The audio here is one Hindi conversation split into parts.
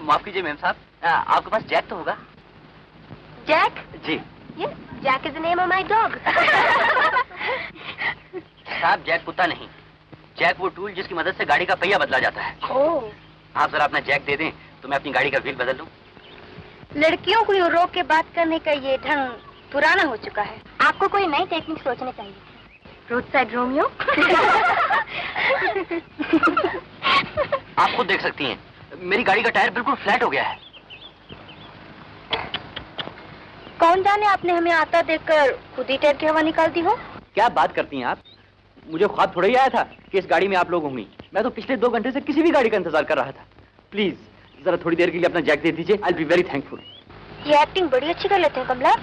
माफ कीजिए मैम साहब, आपके पास जैक तो होगा? जैक? जी। Yes, Jack is the name of my dog. साहब जैक कुत्ता नहीं, जैक वो टूल जिसकी मदद से गाड़ी का पहिया बदला जाता है। ओह। आप जरा अपना जैक दे दें तो मैं अपनी गाड़ी का व्हील बदल लूं। लड़कियों को यूं रोक के बात करने का ये ढंग पुराना हो चुका है। आपको कोई नई टेक्निक सोचनी चाहिए। Road side Romeo. आप खुद देख सकती हैं, मेरी गाड़ी का टायर बिल्कुल फ्लैट हो गया है। कौन जाने आपने हमें आता देखकर खुद ही टायर की हवा निकाल दी हो। क्या बात करती हैं आप? मुझे ख्वाब थोड़ा ही आया था कि इस गाड़ी में आप लोग होंगी। मैं तो पिछले 2 घंटे से किसी भी गाड़ी का इंतजार कर रहा था। प्लीज जरा थोड़ी देर के लिए अपना जैक दे दीजिए। I will be very thankful. ये एक्टिंग बड़ी अच्छी कर लेते हैं कमला।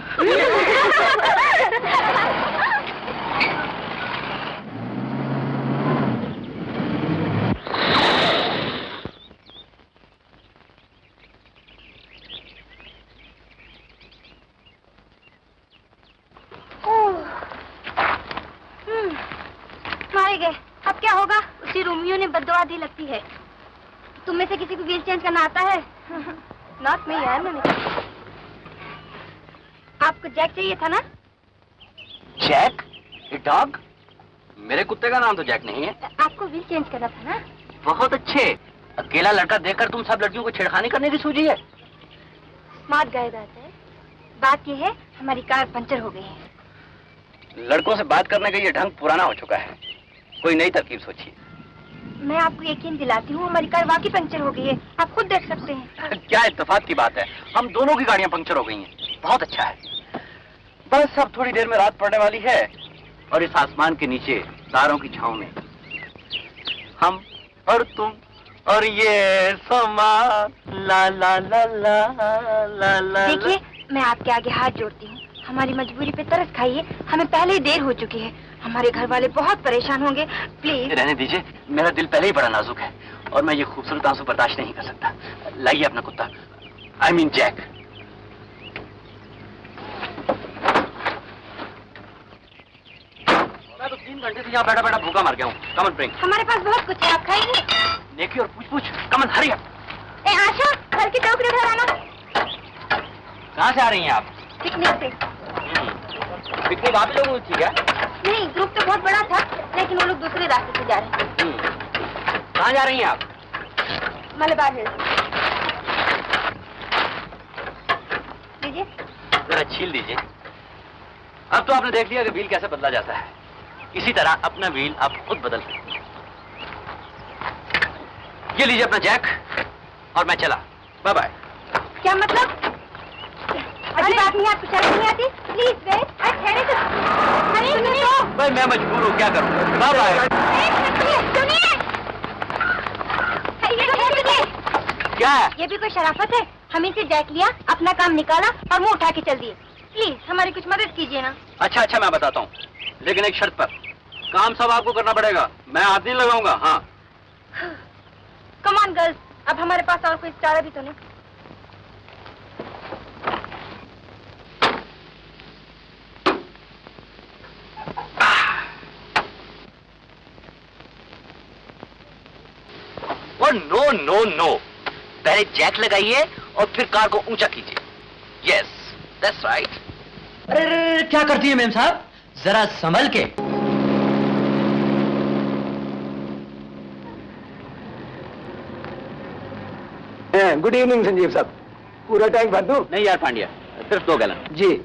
मारे गए। अब क्या होगा? उसी रोमियो ने बददुआ दी लगती है। तुम में से किसी को व्हील चेंज करना आता है? नॉट मी यार। मैंने आपको जैक चाहिए था ना? जैक? A dog? मेरे कुत्ते का नाम तो जैक नहीं है। आपको व्हील चेंज करना था ना? बहुत अच्छे। अकेला लड़का देखकर तुम सब लड़कियों को छेड़खानी करने की सूझी है। स्मार्ट गाय बात है। बात यह है हमारी कार पंचर हो गई है। लड़कों से बात करने का ये ढंग पुराना हो चुका है। कोई नई तरकीब सोचिए। मैं आपको यकीन दिलाती हूँ हमारी कार वाकई पंचर हो गई है। आप खुद देख सकते हैं। क्या इत्तेफाक की बात है, हम दोनों की गाड़ियां पंक्चर हो गई हैं। बहुत अच्छा है। बस अब थोड़ी देर में रात पड़ने वाली है और इस आसमान के नीचे तारों की छांव में हम और तुम और ये समा ला ला ला ला ला ला। देखिए मैं आपके आगे हाथ जोड़ती हूँ। हमारी मजबूरी पे तरस खाइए। हमें पहले ही देर हो चुकी है। हमारे घर वाले बहुत परेशान होंगे। प्लीज रहने दीजिए, मेरा दिल पहले ही बड़ा नाजुक है और मैं ये खूबसूरत आंसू बर्दाश्त नहीं कर सकता। लाइए अपना कुत्ता, आई मीन जैक। मैं तो 3 घंटे से यहाँ बैठा बैठा भूखा मर गया हूँ। कमन ब्रिंग। हमारे पास बहुत कुछ है, आप खाएंगे? नेकी और पूछ पूछ। कमन हरी अप। ए आशा, घर की टोकरी उठा लाना। कहाँ से आ रही हैं आप? पिकनिक से। पिकनिक आप लोगों की थी क्या? नहीं, ग्रुप तो बहुत बड़ा था, लेकिन वो लोग दूसरे रास्ते से जा रहे हैं। कहाँ जा रही हैं आप? मलबार हिल्स। लीजिए। जरा छील दीजिए। अब तो आपने देख लिया कि व्हील कैसे बदला जाता है। इसी तरह अपना व्हील आप खुद बदल सकते हैं। ये लीजिए अपना जैक और मैं चला। Bye bye. क्या मतलब? अरे बात नहीं, आपको शर्म नहीं आती? Please wait. ठहरे तो। अरे सुनिए। भाई मैं मजबूर हूँ, क्या करूँ? Bye bye. सुनिए। क्या है? ये भी कोई शराफत है? हमें से जैक लिया, अपना काम निकाला और मुंह उठा के चल दिए। प्लीज हमारी कुछ मदद कीजिए ना। अच्छा मैं बताता हूँ, लेकिन एक शर्त पर। काम सब आपको करना पड़ेगा, मैं हाथ नहीं लगाऊंगा। हाँ कम ऑन गर्ल्स, अब हमारे पास और कोई चारा भी तो नहीं। नो नो नो, पहले जैक लगाइए और फिर कार को ऊंचा कीजिए। Yes, that's right. अरे क्या करती है मेम साहब, जरा संभल के। गुड इवनिंग संजीव साहब, पूरा टैंक भर दूं? नहीं यार पांड्या, सिर्फ 2 गैलन। जी।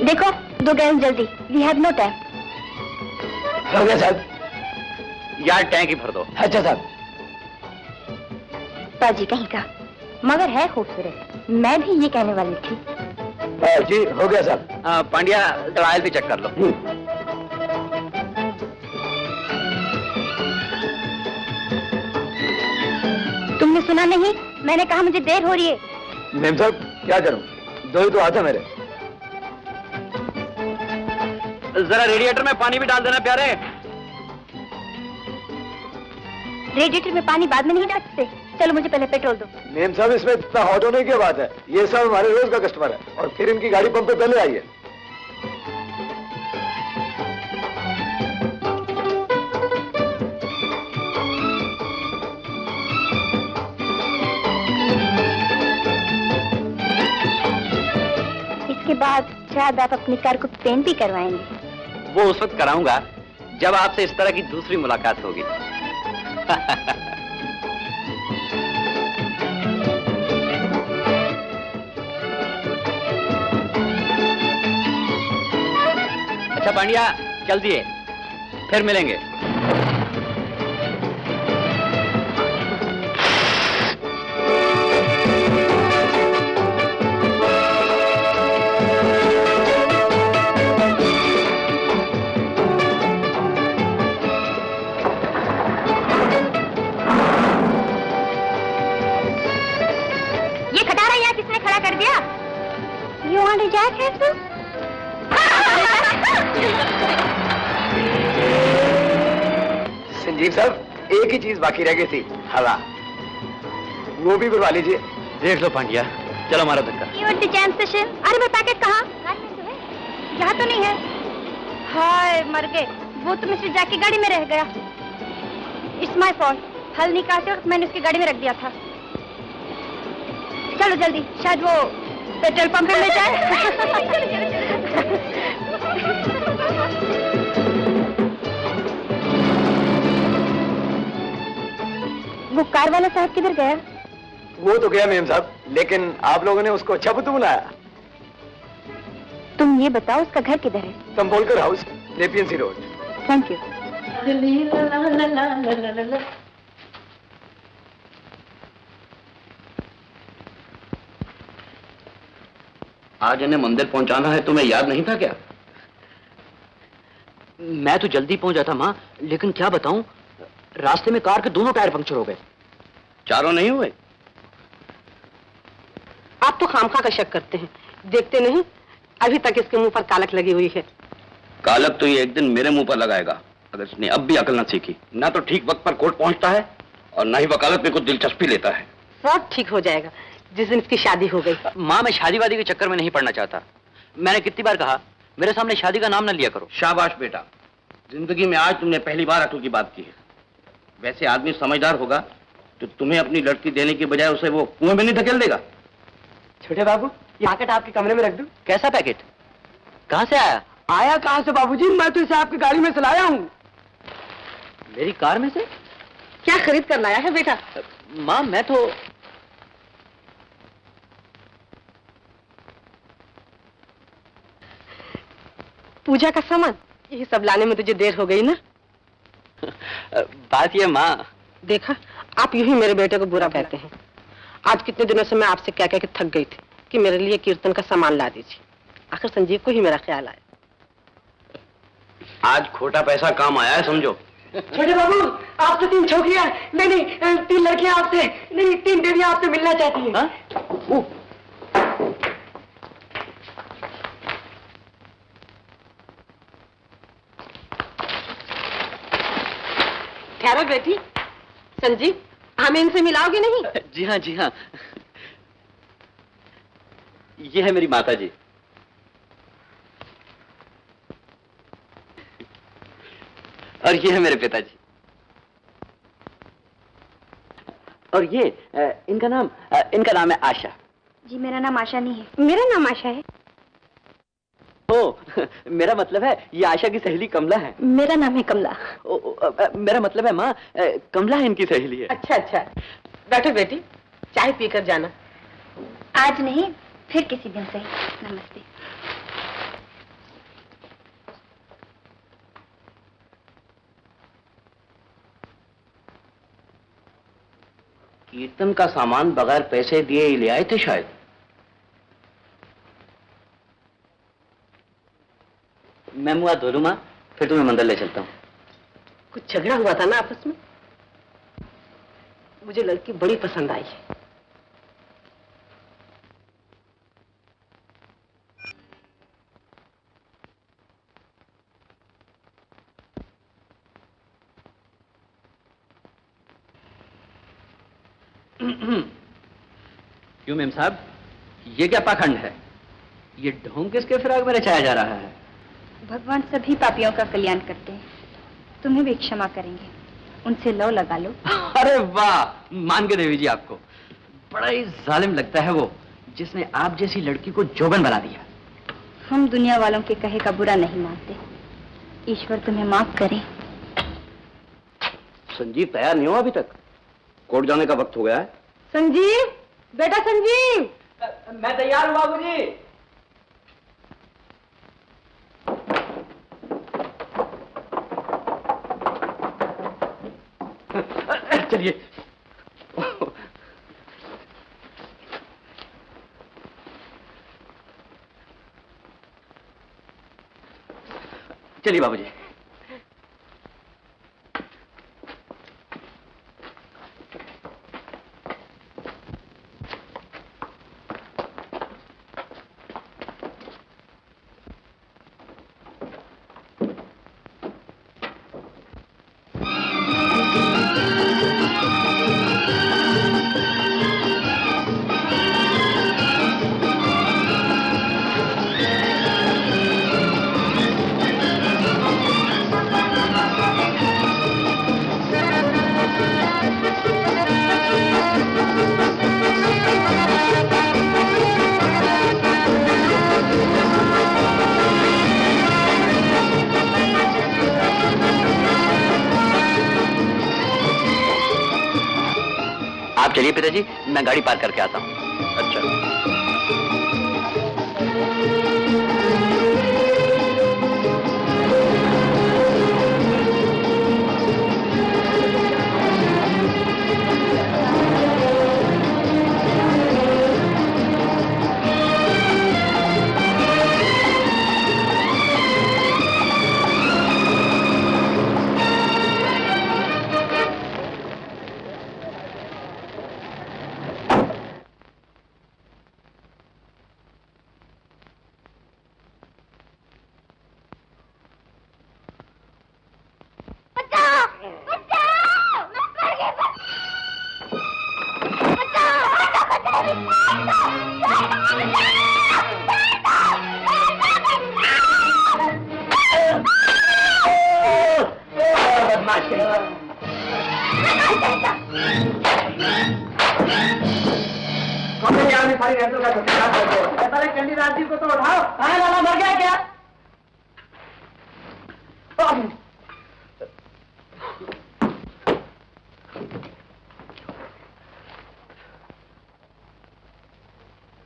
देखो 2 गैलन जल्दी, वी हैव नो टाइम। हो गया साहब। यार टैंक ही भर दो। अच्छा साहब। पाजी कहीं का, मगर है खूबसूरत। मैं भी ये कहने वाली थी। जी हो गया साहब। पांड्या ट्रायल भी चेक कर लो। तुमने सुना नहीं? मैंने कहा मुझे देर हो रही है। मेम साहब क्या करूं, 2 ही तो हाथ है मेरे। जरा रेडिएटर में पानी भी डाल देना प्यारे। रेडिएटर में पानी बाद में नहीं डाल सकते? चलो मुझे पहले पेट्रोल दो। मेम साहब इसमें इतना हॉट होने की बात है, ये सब हमारे रोज का कस्टमर है, और फिर इनकी गाड़ी पंप पे पहले आई है। इसके बाद शायद आप अपनी कार को पेंट भी करवाएंगे। वो उस वक्त कराऊंगा जब आपसे इस तरह की दूसरी मुलाकात होगी। अच्छा पांड्या चल दिए, फिर मिलेंगे। You want a jacket, sir? Sanjeev साहब एक ही चीज बाकी रह गई थी, हवा। वो भी बुलवा लीजिए। देख लो पांड्या, चलो हमारा धक्का। You want the jam session? अरे मेरा पैकेट कहाँ? यहाँ तो नहीं है। हाय मर गए, वो तो मिस्टर जैक की गाड़ी में रह गया। It's my fault। हल निकालते वक्त मैंने उसकी गाड़ी में रख दिया था। चलो जल्दी, शायद वो पेट्रोल पंप पे ले जाए। वो कार वाला साहब किधर गया? वो तो गया मेम साहब, लेकिन आप लोगों ने उसको अच्छा बुद्धू बुलाया। तुम ये बताओ उसका घर किधर है? Sambholkar house, Nepean Sea Road. Thank you. आज इन्हें मंदिर पहुंचाना है, तुम्हें याद नहीं था क्या? मैं तो जल्दी पहुंच जाता माँ, लेकिन क्या बताऊं, रास्ते में कार के दोनों टायर पंक्चर हो गए। चारों नहीं हुए? आप तो तो खामखा का शक करते हैं। देखते नहीं, अभी तक इसके मुंह पर कालक लगी हुई है। कालक तो ये एक दिन मेरे मुंह पर लगाएगा, अगर इसने अब भी अकल न सीखी। ना तो ठीक वक्त पर कोर्ट पहुंचता है और ना ही वकालत में कुछ दिलचस्पी लेता है। सब ठीक हो जाएगा जिस दिन इसकी शादी हो गई। माँ, मैं शादी वादी के चक्कर में नहीं पड़ना चाहता। मैंने कितनी बार कहा, मेरे सामने शादी का नाम न लिया करो। शाबाश बेटा, जिंदगी में आज तुमने पहली बार अकल की बात की है। वैसे आदमी समझदार होगा तो तुम्हें अपनी लड़की देने की बजाय उसे वो कुएं में नहीं धकेल देगा। छोटे बाबू, ये पैकेट आपके कमरे में रख दूं? कैसा पैकेट? कहाँ से आया? आया कहाँ से बाबूजी, मैं तो इसे आपकी गाड़ी में से लाया हूँ। मेरी कार में से? क्या खरीद कर लाया है बेटा? माँ, मैं तो पूजा का सामान, ये सब लाने में तुझे देर हो गई ना? बात ये माँ, देखा, आप यूं ही मेरे बेटे को बुरा कहते हैं। आज कितने दिनों से मैं आपसे कह के थक गई थी कि मेरे लिए कीर्तन का सामान ला दीजिए। आखिर संजीव को ही मेरा ख्याल आया। आज खोटा पैसा काम आया है, समझो। छोटे बाबू, आपसे 3 छोकरियां, नहीं 3 लड़कियां आपसे, नहीं 3 देवियां आपसे मिलना चाहती हैं। ठहरो बेटी। संजीव, हमें इनसे मिलाओगे नहीं? जी हाँ, जी हाँ। ये है मेरी माता जी। और ये है मेरे पिताजी। और ये इनका नाम है आशा। जी, मेरा नाम आशा नहीं है। मेरा नाम आशा है। ओ, मेरा मतलब है ये आशा की सहेली कमला है। मेरा नाम है कमला। मेरा मतलब है माँ, कमला है इनकी सहेली है। अच्छा अच्छा, बैठो बेटी, चाय पीकर जाना। आज नहीं, फिर किसी दिन सही। नमस्ते। कीर्तन का सामान बगैर पैसे दिए ही ले आए थे शायद। मैं मुँह हाथ धो लूं माँ, फिर तुम्हें मंदिर ले चलता हूँ। कुछ झगड़ा हुआ था ना आपस में? मुझे लड़की बड़ी पसंद आई है। क्यों मेम साहब, ये क्या पाखंड है? ये ढोंग किसके फिराक में रचाया जा रहा है? भगवान सभी पापियों का कल्याण करते हैं, तुम्हें भी क्षमा करेंगे। उनसे लौ लगा लो। अरे वाह, मान के देवी जी आपको। बड़ा ही जालिम लगता है वो, जिसने आप जैसी लड़की को जोबन बना दिया। हम दुनिया वालों के कहे का बुरा नहीं मानते। ईश्वर तुम्हें माफ करे। संजीव तैयार नहीं हो अभी तक? कोर्ट जाने का वक्त हो गया है। संजीव, बेटा संजीव। मैं तैयार हूँ बाबूजी। चलिए। चलिए बाबूजी। चलिए पिताजी, मैं गाड़ी पार्क करके आता हूँ। अच्छा। आदमी को तो उठाओ। कहाँ लाला, मर गया क्या?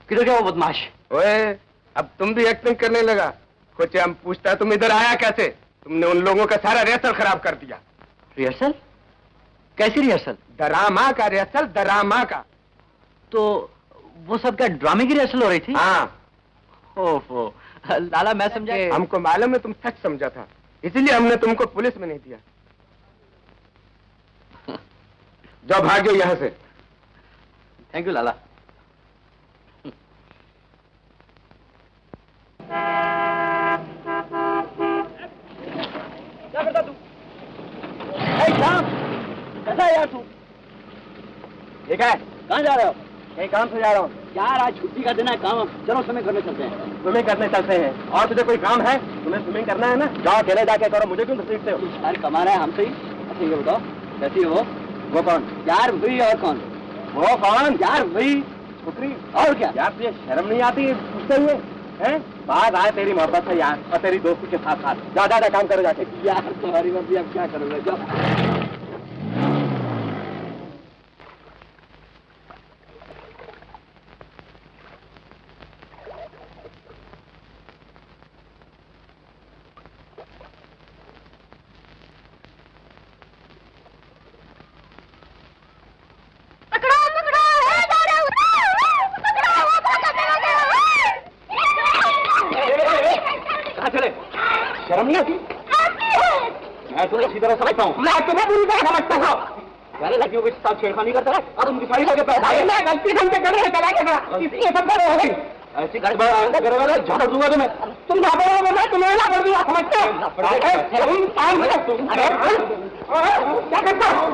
किधर गया वो बदमाश? ओए, अब तुम भी एक्टिंग करने लगा। कुछ हम पूछता तुम इधर आया कैसे? तुमने उन लोगों का सारा रिहर्सल खराब कर दिया। रिहर्सल? कैसी रिहर्सल? डरामा का रिहर्सल, डरामा का। तो वो सब क्या ड्रामे की रिहर्सल हो रही थी? हाँ। ओहो, लाला मैं समझा। हमको मालूम है तुम सच समझा था, इसलिए हमने तुमको पुलिस में नहीं दिया। जाओ भागो यहाँ से। थैंक यू लाला। क्या करता तू? कैसा है यार तू? ठीक है, कहाँ जा रहे हो? कहीं काम से जा रहा हूँ। यार आज छुट्टी का दिन है, काम चलो स्विमिंग करने चलते हैं। स्विमिंग करने चलते हैं। और तुझे कोई काम है? तुम्हें स्विमिंग करना है ना? जाओ अकेले जाके करो, मुझे क्यों घसीटते हो? यार कमाना है हमसे ही। अच्छा ये बताओ कैसी है वो? वो कौन? यार वही और कौन? वो कौन? यार वही छोकरी। और क्या? यार तुझे शर्म नहीं आती पूछते हुए? हैं? बात आए तेरी मोहब्बत है यार, और तेरी दोस्ती के साथ साथ। जा जा काम करो जाके। यार तुम्हारी मर्जी, अब क्या करूँगा? जाओ। शर्म नहीं आती? मैं तुझे अच्छी तरह समझता हूँ। मैं तुम्हें बुरी तरह समझता हूँ। पहले लड़कियों के साथ छेड़खानी करता है और उनकी सारी जगह पैसा है। मैं गलती से उनके गले में चला गया, इसलिए सब बड़े हो गई। ऐसी गाड़ी बड़ा आगे करे वाला झाड़ दूंगा तुम्हें। तुम ना बोलो, मैं तुम्हें ना बोल दूंगा, समझते हो? क्या करता हूँ?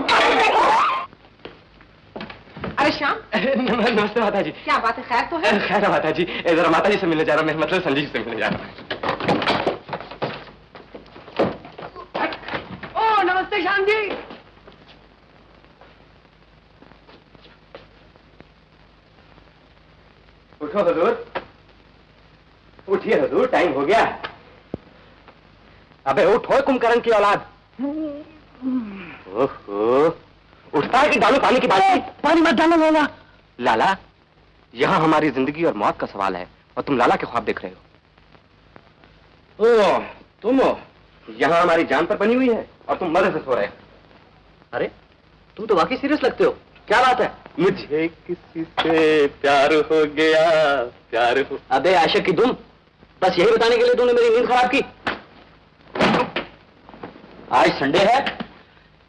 अरे श्याम, नमस्ते माता जी। क्या बात है, खैर तो है? खैर है माता जी, जरा माता जी से मिलने जा रहा हूँ। मैं मतलब संजीव से मिलने जा रहा हूँ। नमस्ते श्याम जी। उठो हुजूर, उठिए हुजूर, टाइम हो गया। अबे उठो कुंभकर्ण की औलाद। ओहो, उठता है कि डालो पानी की बाल्टी? पानी मत डालो लाला। लाला, यहाँ हमारी जिंदगी और मौत का सवाल है और तुम लाला के ख्वाब देख रहे हो। ओह, तुम यहाँ हमारी जान पर बनी हुई है और तुम मजे से सो रहे हो। अरे तुम तो वाकई सीरियस लगते हो, क्या बात है? मुझे किसी से प्यार हो गया, प्यार हो। अबे आशिक की तुम, बस यही बताने के लिए तुमने मेरी नींद खराब की? आज संडे है,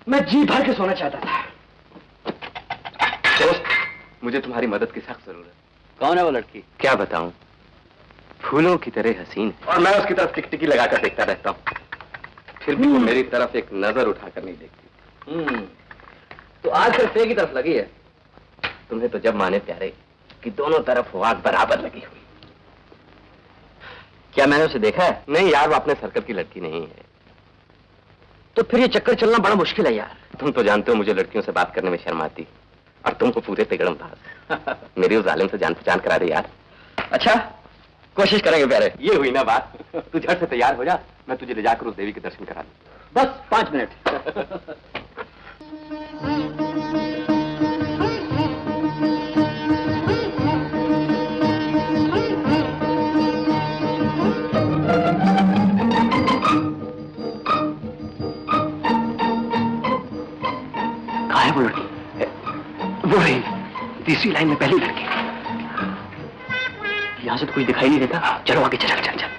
मैं जी भर के सोना चाहता था। दोस्त, मुझे तुम्हारी मदद की सख्त जरूरत है। कौन है वो लड़की? क्या बताऊं, फूलों की तरह हसीन है और मैं उसकी तरफ टिकटिकी लगाकर देखता रहता हूँ, फिर भी वो मेरी तरफ एक नजर उठाकर नहीं देखती। तो आज सिर्फ एक की तरफ लगी है। तुम्हें तो जब माने प्यारे कि दोनों तरफ आग बराबर लगी हुई। क्या मैंने उसे देखा है? नहीं यार, वो अपने सर्कल की लड़की नहीं है। तो फिर ये चक्कर चलना बड़ा मुश्किल है यार। तुम तो जानते हो मुझे लड़कियों से बात करने में शर्म आती, और तुमको पूरे तिगड़म बाज। मेरी उस जालिम से जान पहचान करा दे यार। अच्छा, कोशिश करेंगे प्यारे। ये हुई ना बात। तू झट से तैयार हो जा, मैं तुझे ले जाकर उस देवी के दर्शन करा दूं। बस 5 मिनट। कहाँ है वो लड़की? वो रही तीसरी लाइन में पहली लड़की। यहाँ से तो कोई दिखाई नहीं देता। चलो आगे चल चल चल।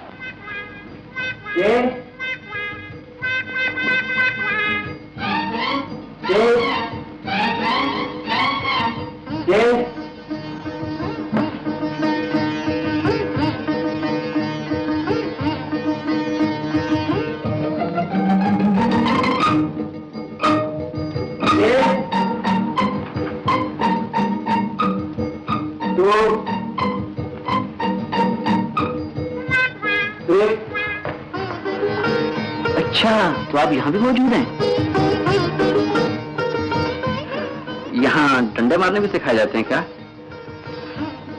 अच्छा, तो आप यहाँ भी मौजूद हैं? यहाँ डंडे मारने भी सिखाए जाते हैं क्या?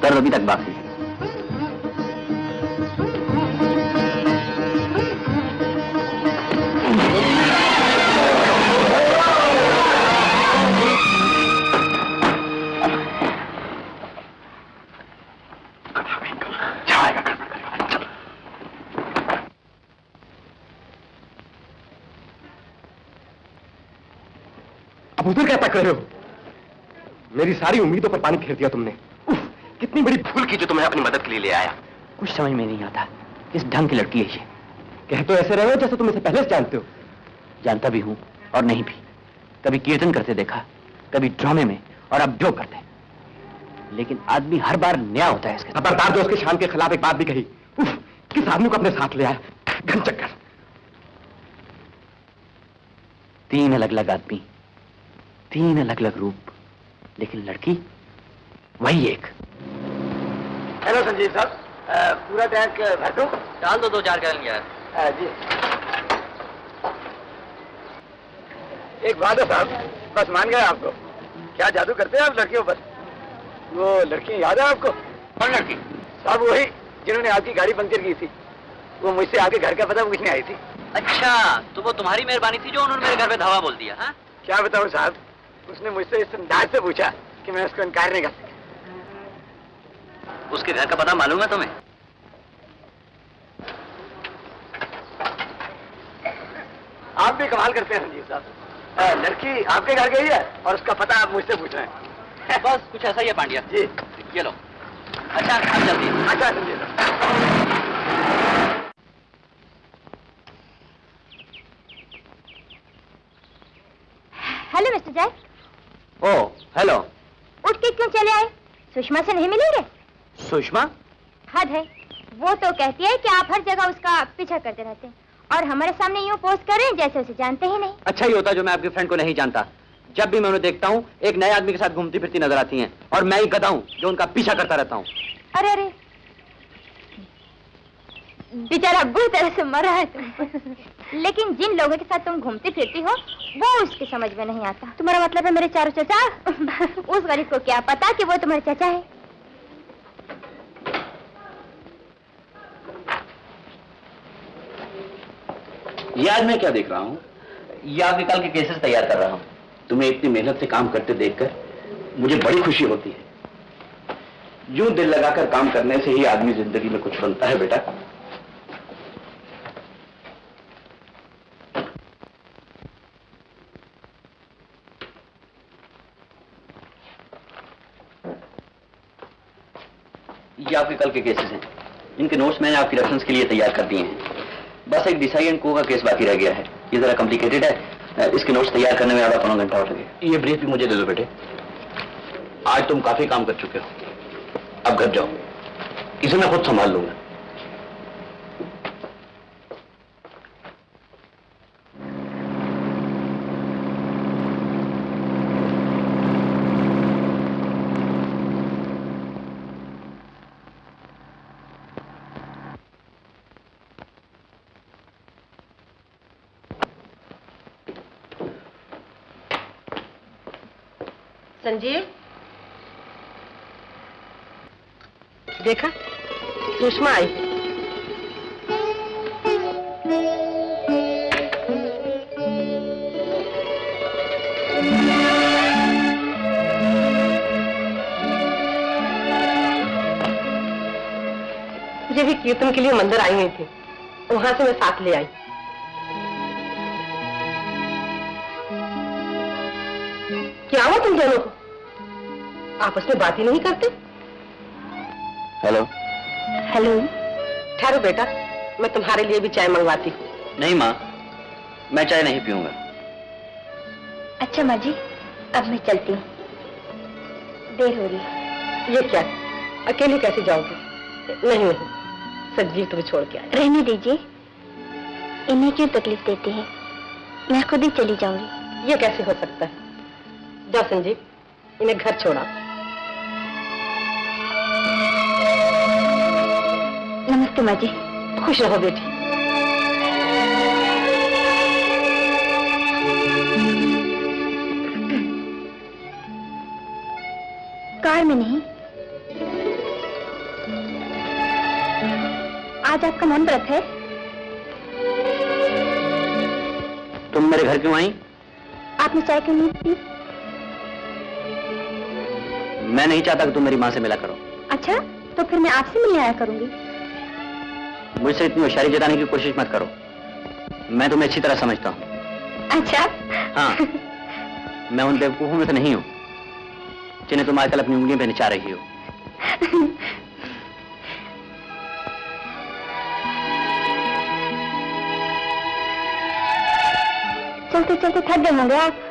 दर्द अभी तक बाकी है। हुजूर क्या तक रहे हो? मेरी सारी उम्मीदों पर पानी फेर दिया तुमने। उफ, कितनी बड़ी भूल की जो तुम्हें अपनी मदद के लिए ले आया। कुछ समझ में नहीं आता किस ढंग की लड़की है ये। कह तो ऐसे रहे हो जैसे तुम इसे पहले से जानते हो। जानता भी हूं और नहीं भी। कभी कीर्तन करते देखा, कभी ड्रामे में, और अब जो करते। लेकिन आदमी हर बार नया होता है इसके। खबरदार जो उसके शान के खिलाफ एक बात भी कही। उफ, किस आदमी को अपने साथ ले आया? घन चक्कर। 3 अलग-अलग आदमी, 3 अलग-अलग रूप, लेकिन लड़की वही एक। हेलो संजीव साहब, पूरा टैंक भर दूं? डाल दो 2-4 गैलन यार। जी। एक बात है साहब, बस मान गए आपको। क्या जादू करते हैं आप लड़कियों पर? वो लड़की याद है आपको? कौन लड़की? साहब वही जिन्होंने आपकी गाड़ी पंक्चर की थी। वो मुझसे आके घर का पता पूछने आई थी। अच्छा, तो वो तुम्हारी मेहरबानी थी जो उन्होंने मेरे घर पे धावा बोल दिया? हाँ? क्या बताऊं साहब, उसने मुझसे इस अंदाज से पूछा कि मैं उसको इनकार नहीं कर सका। उसके घर का पता मालूम है तुम्हें? आप भी कमाल करते हैं संजीव साहब। लड़की आपके घर गई है और उसका पता आप मुझसे पूछ रहे हैं। बस कुछ ऐसा ही है पांड्या जी। ये लो। अच्छा, अब जल्दी। अच्छा संजीव साहब। हेलो मिस्टर जय, ओ हेलो। उठ के क्यों चले आए? सुषमा से नहीं मिलेंगे? सुषमा? हद है, वो तो कहती है कि आप हर जगह उसका पीछा करते रहते हैं और हमारे सामने यूं पोस्ट कर रहे हैं जैसे उसे जानते ही नहीं। अच्छा ही होता जो मैं आपके फ्रेंड को नहीं जानता। जब भी मैं उन्हें देखता हूँ एक नए आदमी के साथ घूमती फिरती नजर आती हैं, और मैं ही गधा हूँ जो उनका पीछा करता रहता हूँ। अरे अरे, बेचारा बुरी तरह से मरा है तुम। लेकिन जिन लोगों के साथ तुम घूमती फिरती हो वो उसकी समझ में नहीं आता। तुम्हारा मतलब है मेरे चारों चाचा? उस गरीब को क्या पता कि वो तुम्हारे चाचा है। ये आज मैं क्या देख रहा हूँ? ये आपके कल के केसेस तैयार कर रहा हूँ। तुम्हें इतनी मेहनत से काम करते देखकर मुझे बड़ी खुशी होती है। यूं दिल लगाकर काम करने से ही आदमी जिंदगी में कुछ बनता है बेटा। ये आपके कल के केसेस हैं। इनके नोट्स मैंने आपकी रेफरेंस के लिए तैयार कर दिए हैं। बस एक डिसाइड एंड को का केस बाकी रह गया है। ये जरा कॉम्प्लिकेटेड है, इसके नोट्स तैयार करने में आधा 15 घंटा और लगे। ये ब्रीफ भी मुझे दे दो बेटे। आज तुम काफी काम कर चुके हो, अब घर जाओ, इसे मैं खुद संभाल लूंगा। संजीव, देखा सुषमा आई। मुझे भी कीर्तन के लिए मंदिर आई हुई थी, वहां से मैं साथ ले आई। क्या हुआ तुम दोनों को? आपस में बात ही नहीं करते? हेलो। हेलो। ठहरो बेटा, मैं तुम्हारे लिए भी चाय मंगवाती हूँ। नहीं माँ, मैं चाय नहीं पीऊंगा। अच्छा माँ जी, अब मैं चलती हूँ, देर हो रही है। ये क्या, अकेले कैसे जाओगे? नहीं नहीं, संजीव तुम्हें छोड़ के आए। रहने दीजिए, इन्हें क्यों तकलीफ देती है, मैं खुद ही चली जाऊंगी। ये कैसे हो सकता है? जाओ संजीव, इन्हें घर छोड़ा। नमस्ते माँ जी। खुश रहो बेटी। कार में नहीं, आज आपका मौन व्रत है? तुम मेरे घर क्यों आई? आपने चाय क्यों नहीं पी? मैं नहीं चाहता कि तुम मेरी माँ से मिला करो। अच्छा, तो फिर मैं आपसे मिलने आया करूंगी। मुझसे इतनी होशियारी जताने की कोशिश मत करो, मैं तुम्हें अच्छी तरह समझता हूँ। अच्छा। हाँ। मैं उन बेवकूफों में से नहीं हूं जिन्हें तुम आजकल अपनी उंगलियों पे नचा रही हो। चलते चलते थक गए होंगे आप।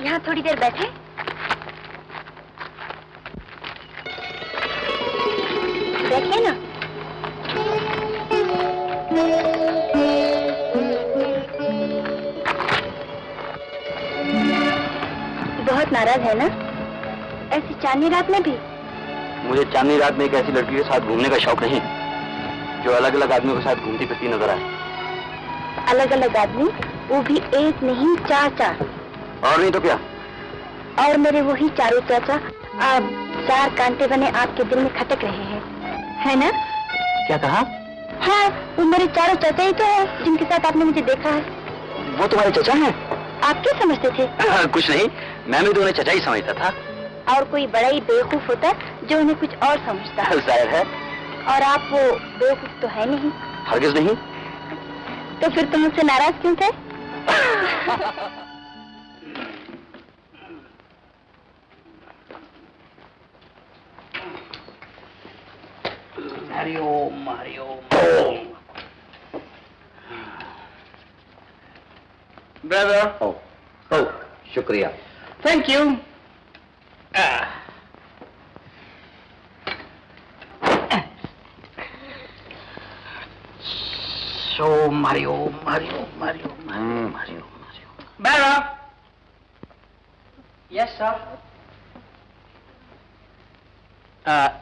यहाँ थोड़ी देर बैठे। देखिए ना, बहुत नाराज है ना ऐसी चांदनी रात में भी? मुझे चांदनी रात में एक ऐसी लड़की के साथ घूमने का शौक नहीं जो अलग अलग आदमियों के साथ घूमती फिरती नजर आए। अलग अलग आदमी, वो भी एक नहीं, चार चार। और नहीं तो क्या? और मेरे वही चारों चाचा अब चार कांटे बने आपके दिल में खटक रहे हैं, है ना? क्या कहा? हाँ, वो मेरे चारों चाचा ही तो है जिनके साथ आपने मुझे देखा है। वो तुम्हारे चचा हैं? आप क्या समझते थे? कुछ नहीं, मैं भी तो उन्हें चचा ही समझता था। और कोई बड़ा ही बेवकूफ होता जो उन्हें कुछ और समझता। जाहिर है। और आप वो बेवकूफ तो है नहीं। हरगिज नहीं। तो फिर तुम मुझसे नाराज क्यों थे? हरिओम हरिओम। ब्रदर। ओ शुक्रिया। Thank you. So Hariom Hariom Hariom Hariom Hariom. Better. Yes, sir.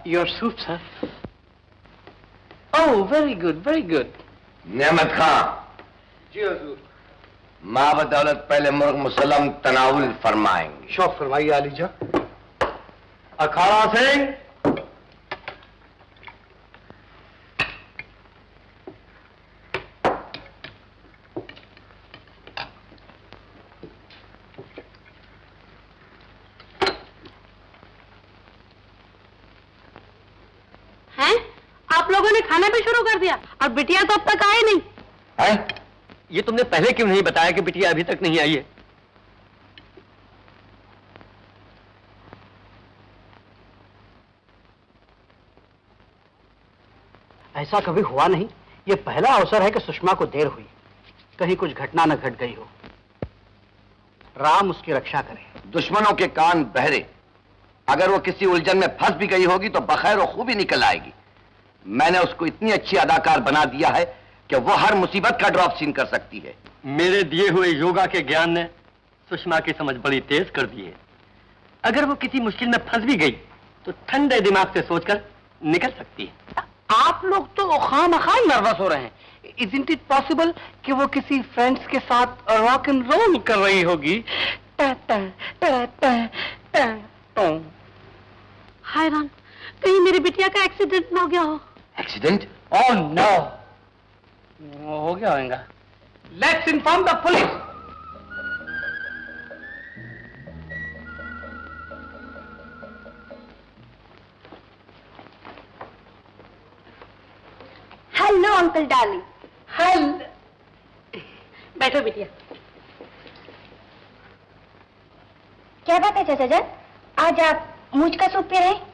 Your soup, sir. Oh, very good, very good. नेमत खां, जी हजूर। माँ बदौलत पहले मुर्ग मुसल्लम तनावुल फरमाएंगे। शौक फरमाइए आलीजा। अखाड़ा सिंह। हैं? आप लोगों ने खाना भी शुरू कर दिया और बिटिया तो अब तक आए नहीं। हैं? ये तुमने पहले क्यों नहीं बताया कि बिटिया अभी तक नहीं आई है? ऐसा कभी हुआ नहीं। ये पहला अवसर है कि सुषमा को देर हुई। कहीं कुछ घटना न घट गई हो। राम उसकी रक्षा करे। दुश्मनों के कान बहरे। अगर वो किसी उलझन में फंस भी गई होगी तो बखैर वो खूबी निकल आएगी। मैंने उसको इतनी अच्छी अदाकार बना दिया है कि वो हर मुसीबत का ड्रॉप सीन कर सकती है। मेरे दिए हुए योगा के ज्ञान ने सुषमा की समझ बड़ी तेज कर दी है। अगर वो किसी मुश्किल में फंस भी गई तो ठंडे दिमाग से सोचकर निकल सकती है। आप लोग तो खामखा नर्वस हो रहे हैं। Isn't it possible कि वो किसी फ्रेंड्स के साथ रॉक एंड रोल कर रही होगी? हाय राम, कहीं मेरी बिटिया का एक्सीडेंट ना हो गया हो। एक्सीडेंट? Oh no! हो गया होगा। Let's inform the police. Hello uncle darling. बैठो बिटिया। क्या बात है चाचा जान, आज आप मूंछ का सूप पी रहे हैं?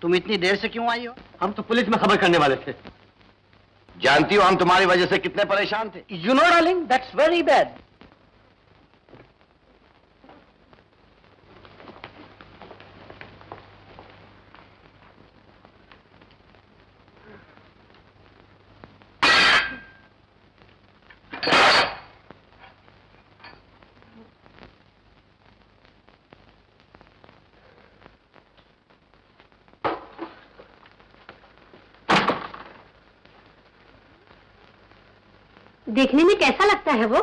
तुम इतनी देर से क्यों आई हो? हम तो पुलिस में खबर करने वाले थे। जानती हो हम तुम्हारी वजह से कितने परेशान थे? You know darling, that's very bad. देखने में कैसा लगता है वो?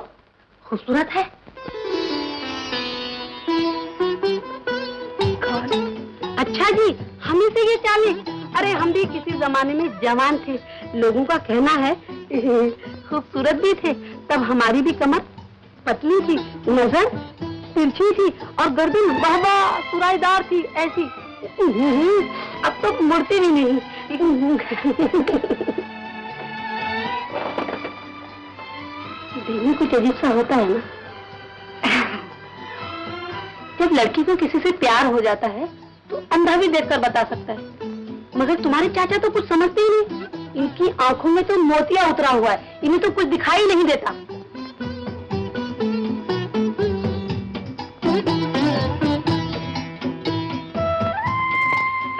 खूबसूरत है। अच्छा जी, हमें से ये चाल है। अरे हम भी किसी जमाने में जवान थे, लोगों का कहना है खूबसूरत भी थे। तब हमारी भी कमर पतली थी, नजर तिरछी थी और गर्दन बाबा सुराईदार थी ऐसी। अब तो मुड़ती भी नहीं। देखने कुछ अजीब सा होता है ना, जब लड़की को किसी से प्यार हो जाता है तो अंधा भी देखकर बता सकता है, मगर तुम्हारे चाचा तो कुछ समझते ही नहीं। इनकी आंखों में तो मोतिया उतरा हुआ है, इन्हें तो कुछ दिखाई नहीं देता।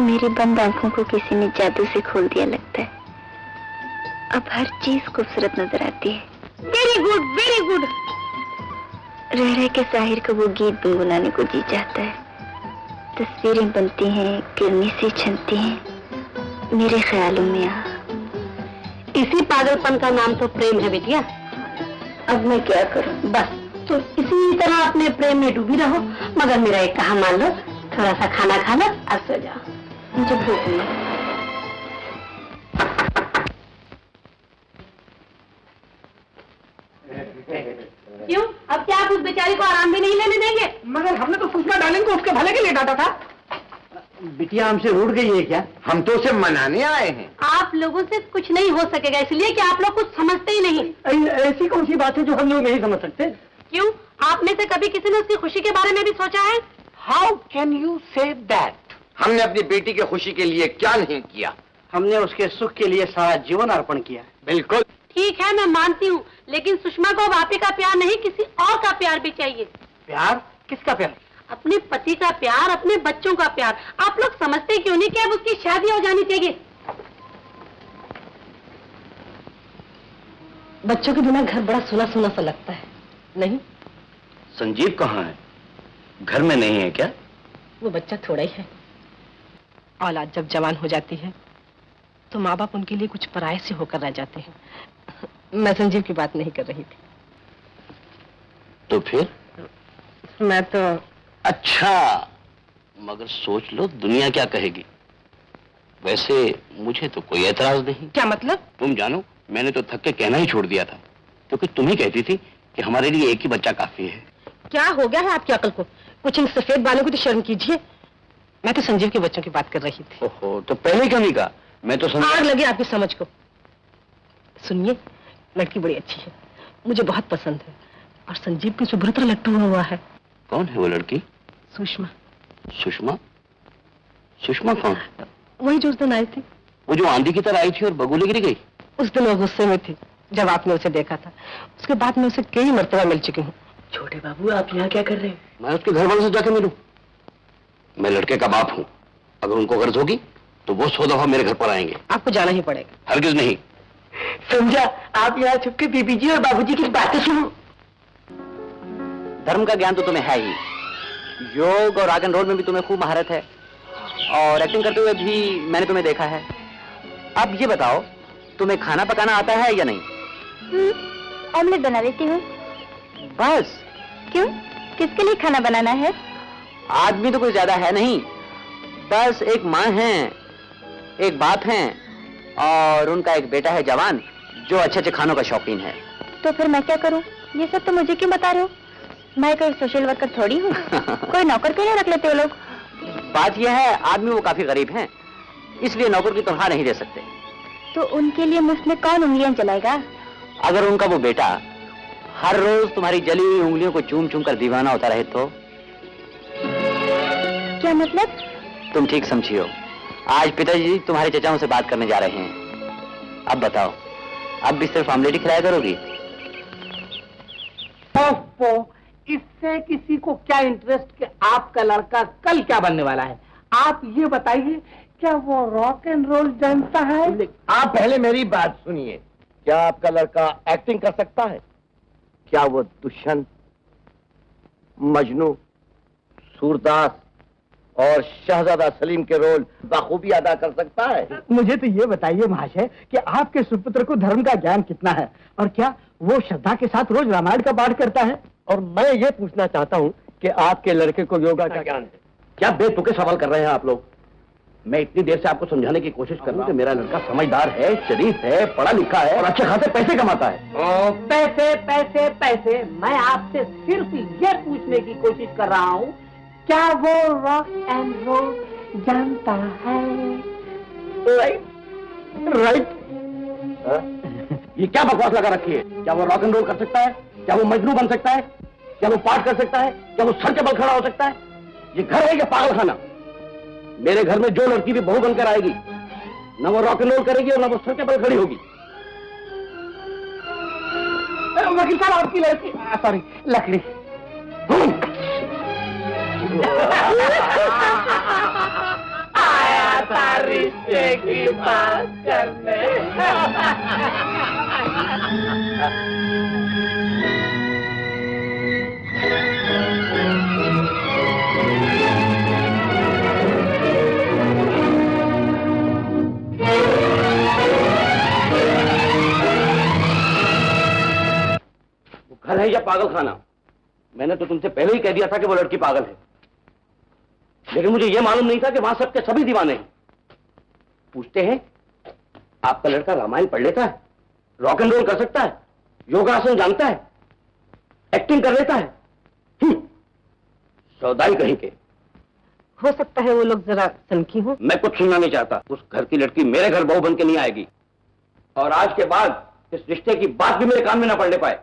मेरी बंद आंखों को किसी ने जादू से खोल दिया लगता है। अब हर चीज खूबसूरत नजर आती है। Very good, very good. रह रह के साहिर का वो गीत गुनगुनाने को जी चाहता है। तस्वीरें बनती हैं, किरनी से छनती हैं मेरे ख्यालों में आ। इसी पागलपन का नाम तो प्रेम है बिटिया। अब मैं क्या करूं? बस तो इसी तरह अपने प्रेम में डूबी रहो, मगर मेरा एक कहा मान लो, थोड़ा सा खाना खा लो और सो जाओ। मुझे भूख नहीं। क्यों? अब क्या आप उस बेचारी को आराम भी नहीं लेने देंगे? मगर हमने तो सुषमा डार्लिंग को उसके भले के लिए डांटा था। बिटिया हमसे रूठ गई है क्या? हम तो उसे मनाने आए हैं। आप लोगों से कुछ नहीं हो सकेगा, इसलिए कि आप लोग कुछ समझते ही नहीं। ऐसी कौन सी बात है जो हम लोग नहीं समझ सकते? क्यों? आप में से कभी किसी ने उसकी खुशी के बारे में भी सोचा है? How can you say that? हमने अपनी बेटी की खुशी के लिए क्या नहीं किया? हमने उसके सुख के लिए सारा जीवन अर्पण किया। बिल्कुल ठीक है, मैं मानती हूँ, लेकिन सुषमा को अब आप ही का प्यार नहीं, किसी और का प्यार भी चाहिए। प्यार? किसका प्यार? अपने पति का प्यार, अपने बच्चों का प्यार। आप लोग समझते क्यों नहीं कि अब उसकी शादी हो जानी चाहिए? बच्चों के बिना घर बड़ा सुना सुना सा लगता है, नहीं? संजीव कहाँ है? घर में नहीं है क्या? वो बच्चा थोड़ा ही है। औलाद जब जवान हो जाती है तो माँ बाप उनके लिए कुछ पराये से होकर रह जाते हैं। मैं संजीव की बात नहीं कर रही थी। तो फिर? मैं तो अच्छा, मगर सोच लो दुनिया क्या कहेगी। वैसे मुझे तो कोई एतराज नहीं। क्या मतलब? तुम जानो, मैंने तो थक के कहना ही छोड़ दिया था, क्योंकि तुम ही कहती थी कि हमारे लिए एक ही बच्चा काफी है। क्या हो गया है आपकी अकल को? कुछ इन सफेद बालों को तो शर्म कीजिए। मैं तो संजीव के बच्चों की बात कर रही थी। ओहो, तो पहले क्यों नहीं कहा? मैं तो आग लगी आपकी समझ को। सुनिए, लड़की बड़ी अच्छी है, मुझे बहुत पसंद है, और संजीव की सुभ्रता लट्टू हुआ है। कौन है वो लड़की? सुषमा। सुषमा? सुषमा कौन? वही जो उस दिन आई थी। वो जो आंधी की तरह आई थी और बगुले गिर गई? उस दिन वो गुस्से में थी जब आपने उसे देखा था। उसके बाद मैं उसे कई मर्तबा मिल चुकी हूँ। छोटे बाबू, आप यहाँ क्या कर रहे हैं? मैं उसके घर वालों से जाके मिलूं। मैं लड़के का बाप हूँ, अगर उनको गर्ज होगी तो वो 100 दफा मेरे घर पर आएंगे। आपको जाना ही पड़ेगा। हरगिज नहीं। समझा? आप यहाँ छुप के बीबी जी और बाबूजी की बातें सुनो। धर्म का ज्ञान तो तुम्हें है ही, योग और रॉक एंड रोल में भी तुम्हें खूब महारत है, और एक्टिंग करते हुए भी मैंने तुम्हें देखा है। अब ये बताओ, तुम्हें खाना पकाना आता है या नहीं? ऑमलेट बना लेती हूँ। बस? क्यों? किसके लिए खाना बनाना है? आदमी तो कोई ज्यादा है नहीं, बस एक माँ है, एक बाप है, और उनका एक बेटा है जवान, जो अच्छे अच्छे खानों का शौकीन है। तो फिर मैं क्या करूँ? ये सब तो मुझे क्यों बता रहे हो? मैं कोई सोशल वर्कर थोड़ी हूँ। कोई नौकर क्यों नहीं रख लेते वो लोग? बात यह है, आदमी वो काफी गरीब हैं, इसलिए नौकर की तनख्वाह नहीं दे सकते। तो उनके लिए मुफ्त में कौन उंगलियां चलाएगा? अगर उनका वो बेटा हर रोज तुम्हारी जली हुई उंगलियों को चूम चूम कर दीवाना होता रहे तो? क्या मतलब? तुम ठीक समझी हो। आज पिताजी तुम्हारे चचाओं से बात करने जा रहे हैं। अब बताओ, अब भी सिर्फ ऑमलेट ही खिलाया करोगी? इससे किसी को क्या इंटरेस्ट कि आपका लड़का कल क्या बनने वाला है? आप ये बताइए, क्या वो रॉक एंड रोल जानता है? आप पहले मेरी बात सुनिए। क्या आपका लड़का एक्टिंग कर सकता है? क्या वो दुष्यंत, मजनू, सूरदास और शहजादा सलीम के रोल बखूबी अदा कर सकता है? मुझे तो ये बताइए महाशय कि आपके सुपुत्र को धर्म का ज्ञान कितना है, और क्या वो श्रद्धा के साथ रोज रामायण का पाठ करता है? और मैं ये पूछना चाहता हूँ कि आपके लड़के को योगा का ज्ञान है? क्या बेतुके सवाल कर रहे हैं आप लोग? मैं इतनी देर से आपको समझाने की कोशिश कर रहा हूं कि मेरा लड़का समझदार है, शरीफ है, पढ़ा लिखा है और अच्छे खासे पैसे कमाता है। पैसे पैसे पैसे, मैं आपसे सिर्फ ये पूछने की कोशिश कर रहा हूँ, क्या वो रॉक एंड रोल जानता है? Right right. ये क्या बकवास लगा रखी है? क्या वो रॉक एंड रोल कर सकता है? क्या वो मजनू बन सकता है? क्या वो पाठ कर सकता है? क्या वो सर के बल खड़ा हो सकता है? ये घर है या पागल खाना? मेरे घर में जो लड़की भी बहू बनकर आएगी, न वो रॉक एंड रोल करेगी और न वो सर के बल खड़ी होगी। वकील साहब, आपकी लड़की, सॉरी, लकड़ी। आया था रिश्ते की बात करने। घर है या पागल खाना? मैंने तो तुमसे पहले ही कह दिया था कि वो लड़की पागल है, लेकिन मुझे यह मालूम नहीं था कि वहां सबके सभी दीवाने हैं। पूछते हैं, आपका लड़का रामायण पढ़ लेता है, रॉक एंड रोल कर सकता है, योगासन जानता है, एक्टिंग कर लेता है? सौदाई कहीं के। हो सकता है वो लोग जरा सनकी हो। मैं कुछ सुनना नहीं चाहता। उस घर की लड़की मेरे घर बहू बन के नहीं आएगी, और आज के बाद इस रिश्ते की बात भी मेरे कान में ना पड़ने पाए।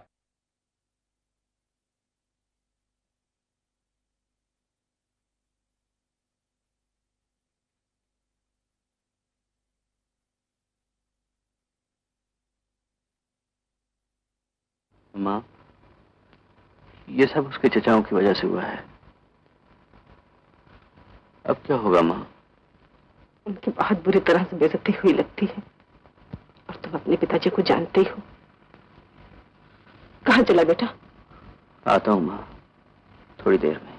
माँ, ये सब उसके चचाओं की वजह से हुआ है। अब क्या होगा माँ? उनकी बहुत बुरी तरह से बेइज्जती हुई लगती है, और तुम अपने पिताजी को जानते ही हो। कहाँ चला बेटा? आता हूँ माँ, थोड़ी देर में।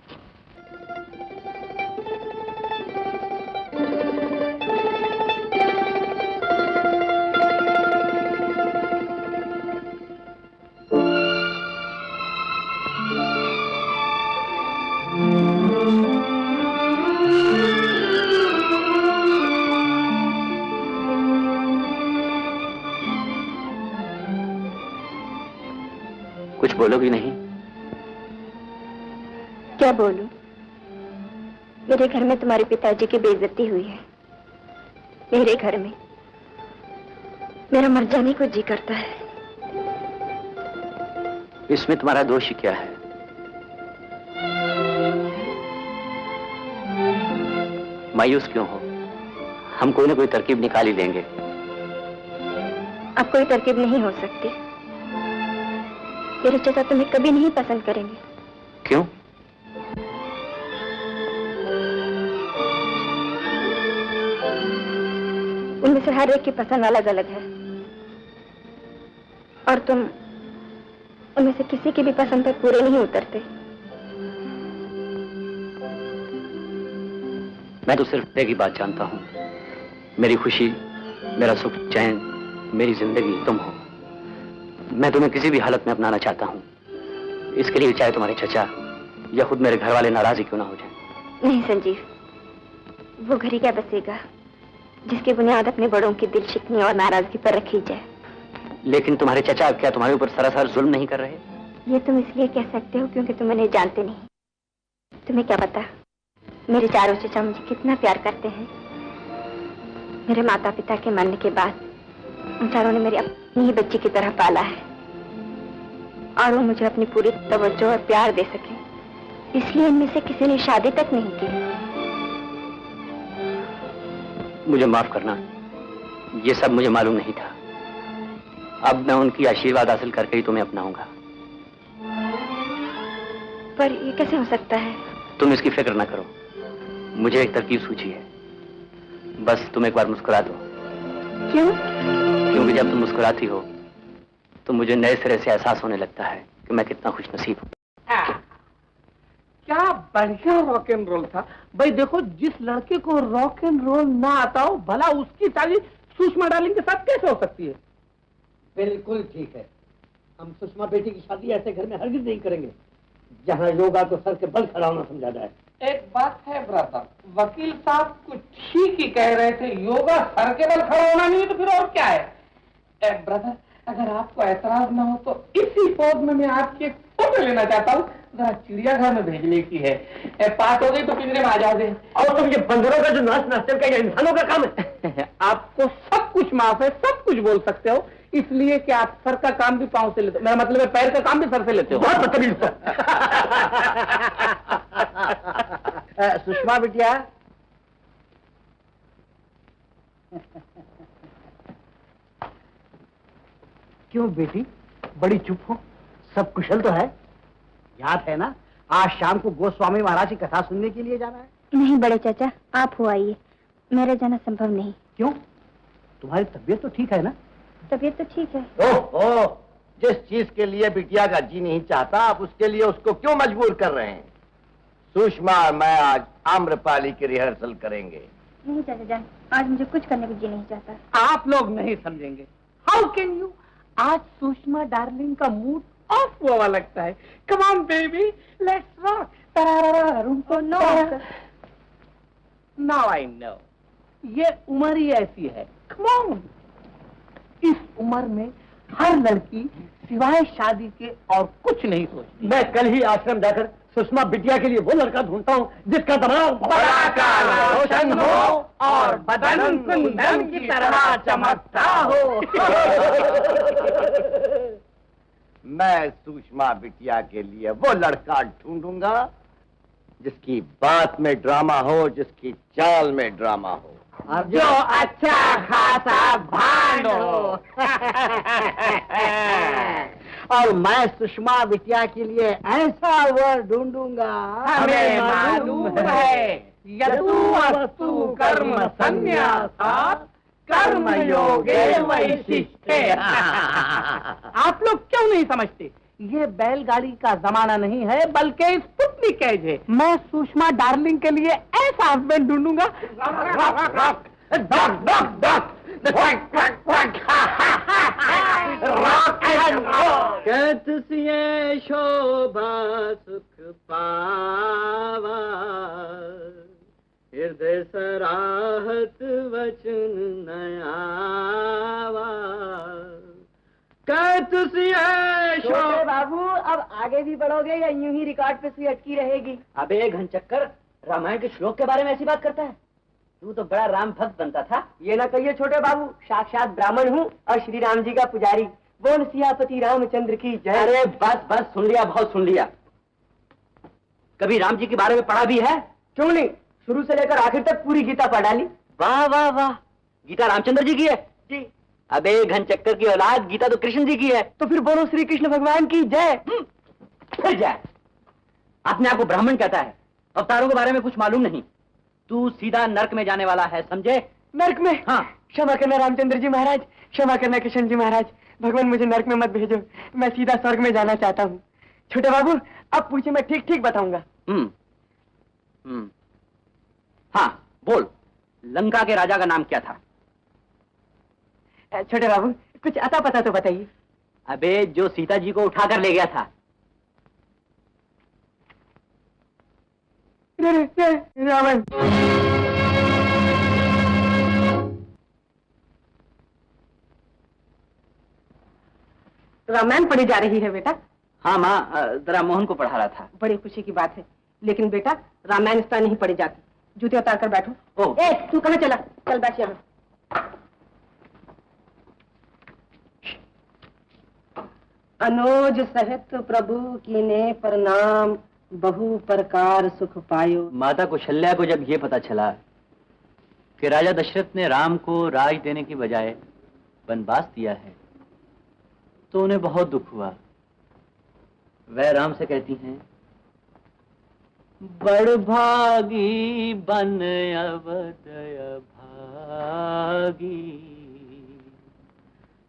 कुछ बोलोगी नहीं? क्या बोलूं? मेरे घर में तुम्हारे पिताजी की बेइज्जती हुई है। मेरे घर में मेरा मर जाने को जी करता है। इसमें तुम्हारा दोष ही क्या है? मायूस क्यों हो? हम कोई ना कोई तरकीब निकाल ही लेंगे। अब कोई तरकीब नहीं हो सकती। मेरे चाचा तुम्हें कभी नहीं पसंद करेंगे। क्यों? उनमें से हर एक की पसंद अलग अलग है, और तुम उनमें से किसी की भी पसंद पर पूरे नहीं उतरते। मैं तो सिर्फ एक ही बात जानता हूँ, मेरी खुशी, मेरा सुख चैन, मेरी जिंदगी तुम हो। मैं तुम्हें किसी भी हालत में अपनाना चाहता हूँ। इसके लिए चाहे तुम्हारे चचा या खुद मेरे घर वाले नाराज ही क्यों ना हो जाए। नहीं संजीव, वो घर ही क्या बसेगा जिसकी बुनियाद अपने बड़ों की दिल शिकनी और नाराजगी पर रखी जाए। लेकिन तुम्हारे चचा क्या तुम्हारे ऊपर सरासर जुल्म नहीं कर रहे? ये तुम इसलिए कह सकते हो क्योंकि तुम उन्हें जानते नहीं। तुम्हें क्या पता मेरे चारों चचा मुझे कितना प्यार करते हैं। मेरे माता पिता के मरने के बाद उन चारों ने मेरी अपनी ही बच्ची की तरह पाला है, और वो मुझे अपनी पूरी तवज्जो और प्यार दे सके, इसलिए इनमें से किसी ने शादी तक नहीं की। मुझे माफ करना, ये सब मुझे मालूम नहीं था। अब मैं उनकी आशीर्वाद हासिल करके ही तुम्हें अपनाऊंगा। पर ये कैसे हो सकता है? तुम इसकी फिक्र ना करो, मुझे एक तरकीब सूझी है। बस तुम एक बार मुस्कुरा दो। क्यों? क्योंकि जब तुम मुस्कुराती हो तो मुझे नए सिरे से एहसास होने लगता है कि मैं कितना खुशनसीब हूँ। क्या बढ़िया रॉक एंड रोल था भाई। देखो, जिस लड़के को रॉक एंड रोल ना आता हो, भला उसकी शादी सुषमा डार्लिंग के साथ कैसे हो सकती है? बिल्कुल ठीक है। हम सुषमा बेटी की शादी ऐसे घर में हरगिज नहीं करेंगे जहां योगा को सर के बल खड़ा होना समझा जाए। एक बात है ब्रदर, वकील साहब कुछ ठीक ही कह रहे थे, योगा सर के बल खड़ा होना नहीं तो फिर और क्या है। ब्रदर अगर आपको ऐतराज ना हो तो इसी पोज में मैं आपकी एक फोटो लेना चाहता हूँ, जरा चिड़ियाघर में भेजने की है। पास हो गई तो पिंजरे में आ जाओगे। और तुम ये बंदरों का जो नाच नाचते का इंसानों का काम है। आपको सब कुछ माफ है, सब कुछ बोल सकते हो, इसलिए कि आप सर का काम भी पाँव से लेते हो, मेरा मतलब है पैर का काम भी सर से लेते हो। बहुत बदतमीज हो। सुषमा बिटिया, क्यों बेटी बड़ी चुप हो? सब कुशल तो है? याद है ना, आज शाम को गोस्वामी महाराज की कथा सुनने के लिए जाना है। नहीं बड़े चाचा, आप हो आइए, मेरा जाना संभव नहीं। क्यों? तुम्हारी तबीयत तो ठीक है ना? तबीयत तो ठीक है। ओह, जिस चीज के लिए बिटिया का जी नहीं चाहता, आप उसके लिए उसको क्यों मजबूर कर रहे हैं? सुषमा और मैं आज आम्रपाली की रिहर्सल करेंगे। नहीं चाचा जान, आज मुझे कुछ करने को जी नहीं चाहता। आप लोग नहीं समझेंगे। How can you? आज सुषमा डार्लिंग का मूड ऑफ हुआ लगता है। Come on baby, let's rock. Now I know, ये उम्र ही ऐसी है। कम ऑन, इस उम्र में हर लड़की सिवाय शादी के और कुछ नहीं सोचती। मैं कल ही आश्रम जाकर सुषमा बिटिया के लिए वो लड़का ढूंढता हूँ जिसका दिमाग बड़ा रोशन हो और बदन कुंदन की तरह चमकता हो। मैं सुषमा बिटिया के लिए वो लड़का ढूंढूंगा जिसकी बात में ड्रामा हो, जिसकी चाल में ड्रामा हो, जो अच्छा खासा भांड हो। और मैं सुषमा बिटिया के लिए ऐसा वर ढूंढूंगा, हमें मालूम है यतु वस्तु कर्म संन्यासात् कर्म योगे वैशिष्टे। आप लोग क्यों नहीं समझते? ये बैलगाड़ी का जमाना नहीं है, बल्कि स्पुतनिक एज है। मैं सुषमा डार्लिंग के लिए ऐसा हस्बैंड ढूंढूंगा। तुझे शोभा सुख पावा, हृदय सराहत वचन नयावा। छोटे बाबू, अब आगे भी बढ़ोगे या यूं ही रिकॉर्ड पे सुई अटकी रहेगी? अबे घनचक्कर, रामायण के श्लोक के बारे में ऐसी बात करता है? तू तो बड़ा राम भक्त बनता था। ये ना कहिए छोटे बाबू, साक्षात ब्राह्मण हूँ और श्री राम जी का पुजारी। बोल सियापति रामचंद्र की जय। अरे बस सुन लिया, बहुत सुन लिया। कभी राम जी के बारे में पढ़ा भी है? क्यों नहीं, शुरू से लेकर आखिर तक पूरी गीता पढ़ डाली। वाह वाह वाह, गीता रामचंद्र जी की है? जी। अबे घनचक्कर की औलाद, गीता तो कृष्ण जी की है। तो फिर बोलो श्री कृष्ण भगवान की जय। फिर जय। अपने आप को ब्राह्मण कहता है, अवतारों के बारे में कुछ मालूम नहीं। तू सीधा नर्क में जाने वाला है, समझे? नर्क में? हाँ। क्षमा करना रामचंद्र जी महाराज, क्षमा करना कृष्ण जी महाराज। भगवान मुझे नर्क में मत भेजो, मैं सीधा स्वर्ग में जाना चाहता हूँ। छोटे बाबू अब पूछे, मैं ठीक ठीक बताऊंगा। हाँ बोल, लंका के राजा का नाम क्या था? छोटे बाबू कुछ अता पता तो बताइए। अबे जो सीता जी को उठाकर ले गया था। रावण। रामायण पढ़ी जा रही है बेटा? हाँ माँ, जरा मोहन को पढ़ा रहा था। बड़ी खुशी की बात है, लेकिन बेटा रामायण इस तरह नहीं पढ़ी जाती। जूते उतार कर बैठो। ओह। ए, तू कहाँ चला? चल बैठ यहाँ। अनोज सहित प्रभु कीने प्रणाम, बहु प्रकार सुख पायो। माता कौशल्या को जब ये पता चला कि राजा दशरथ ने राम को राज देने की बजाय वनवास दिया है, तो उन्हें बहुत दुख हुआ। वह राम से कहती हैं, बड़ भागी बन अवदय भागी,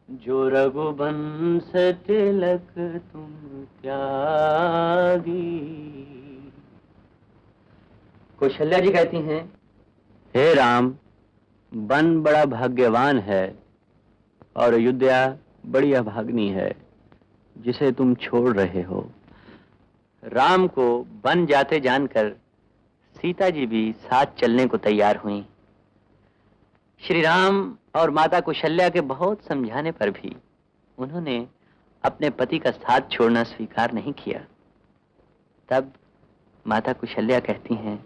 जो रघुवंश तिलक तुम त्यागी। कौशल्या जी कहती हैं, हे राम, वन बड़ा भाग्यवान है और अयोध्या बड़ी अभाग्नी है जिसे तुम छोड़ रहे हो। राम को वन जाते जानकर सीता जी भी साथ चलने को तैयार हुई। श्री राम और माता कौशल्या के बहुत समझाने पर भी उन्होंने अपने पति का साथ छोड़ना स्वीकार नहीं किया। तब माता कौशल्या कहती हैं,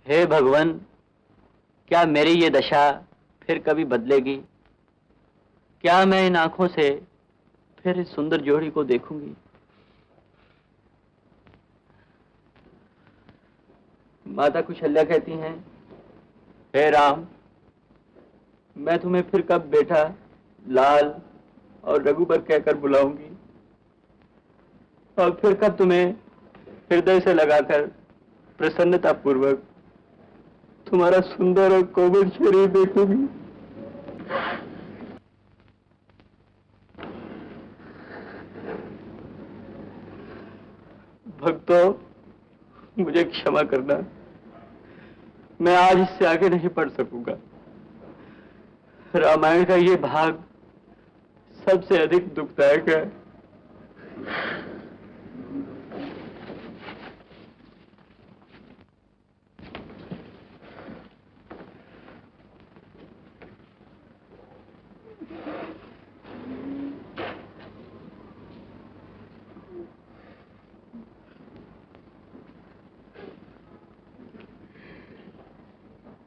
हे भगवान, क्या मेरी ये दशा फिर कभी बदलेगी? क्या मैं इन आंखों से फिर इस सुंदर जोड़ी को देखूंगी? माता कौशल्या कहती हैं, हे राम, मैं तुम्हें फिर कब बेटा, लाल और रघुबर कहकर बुलाऊंगी, और फिर कब तुम्हें हृदय से लगाकर प्रसन्नता पूर्वक तुम्हारा सुंदर और कोमल शरीर देखूंगी। भक्तों, मुझे क्षमा करना, मैं आज इससे आगे नहीं पढ़ सकूंगा। रामायण का ये भाग सबसे अधिक दुखदायक है।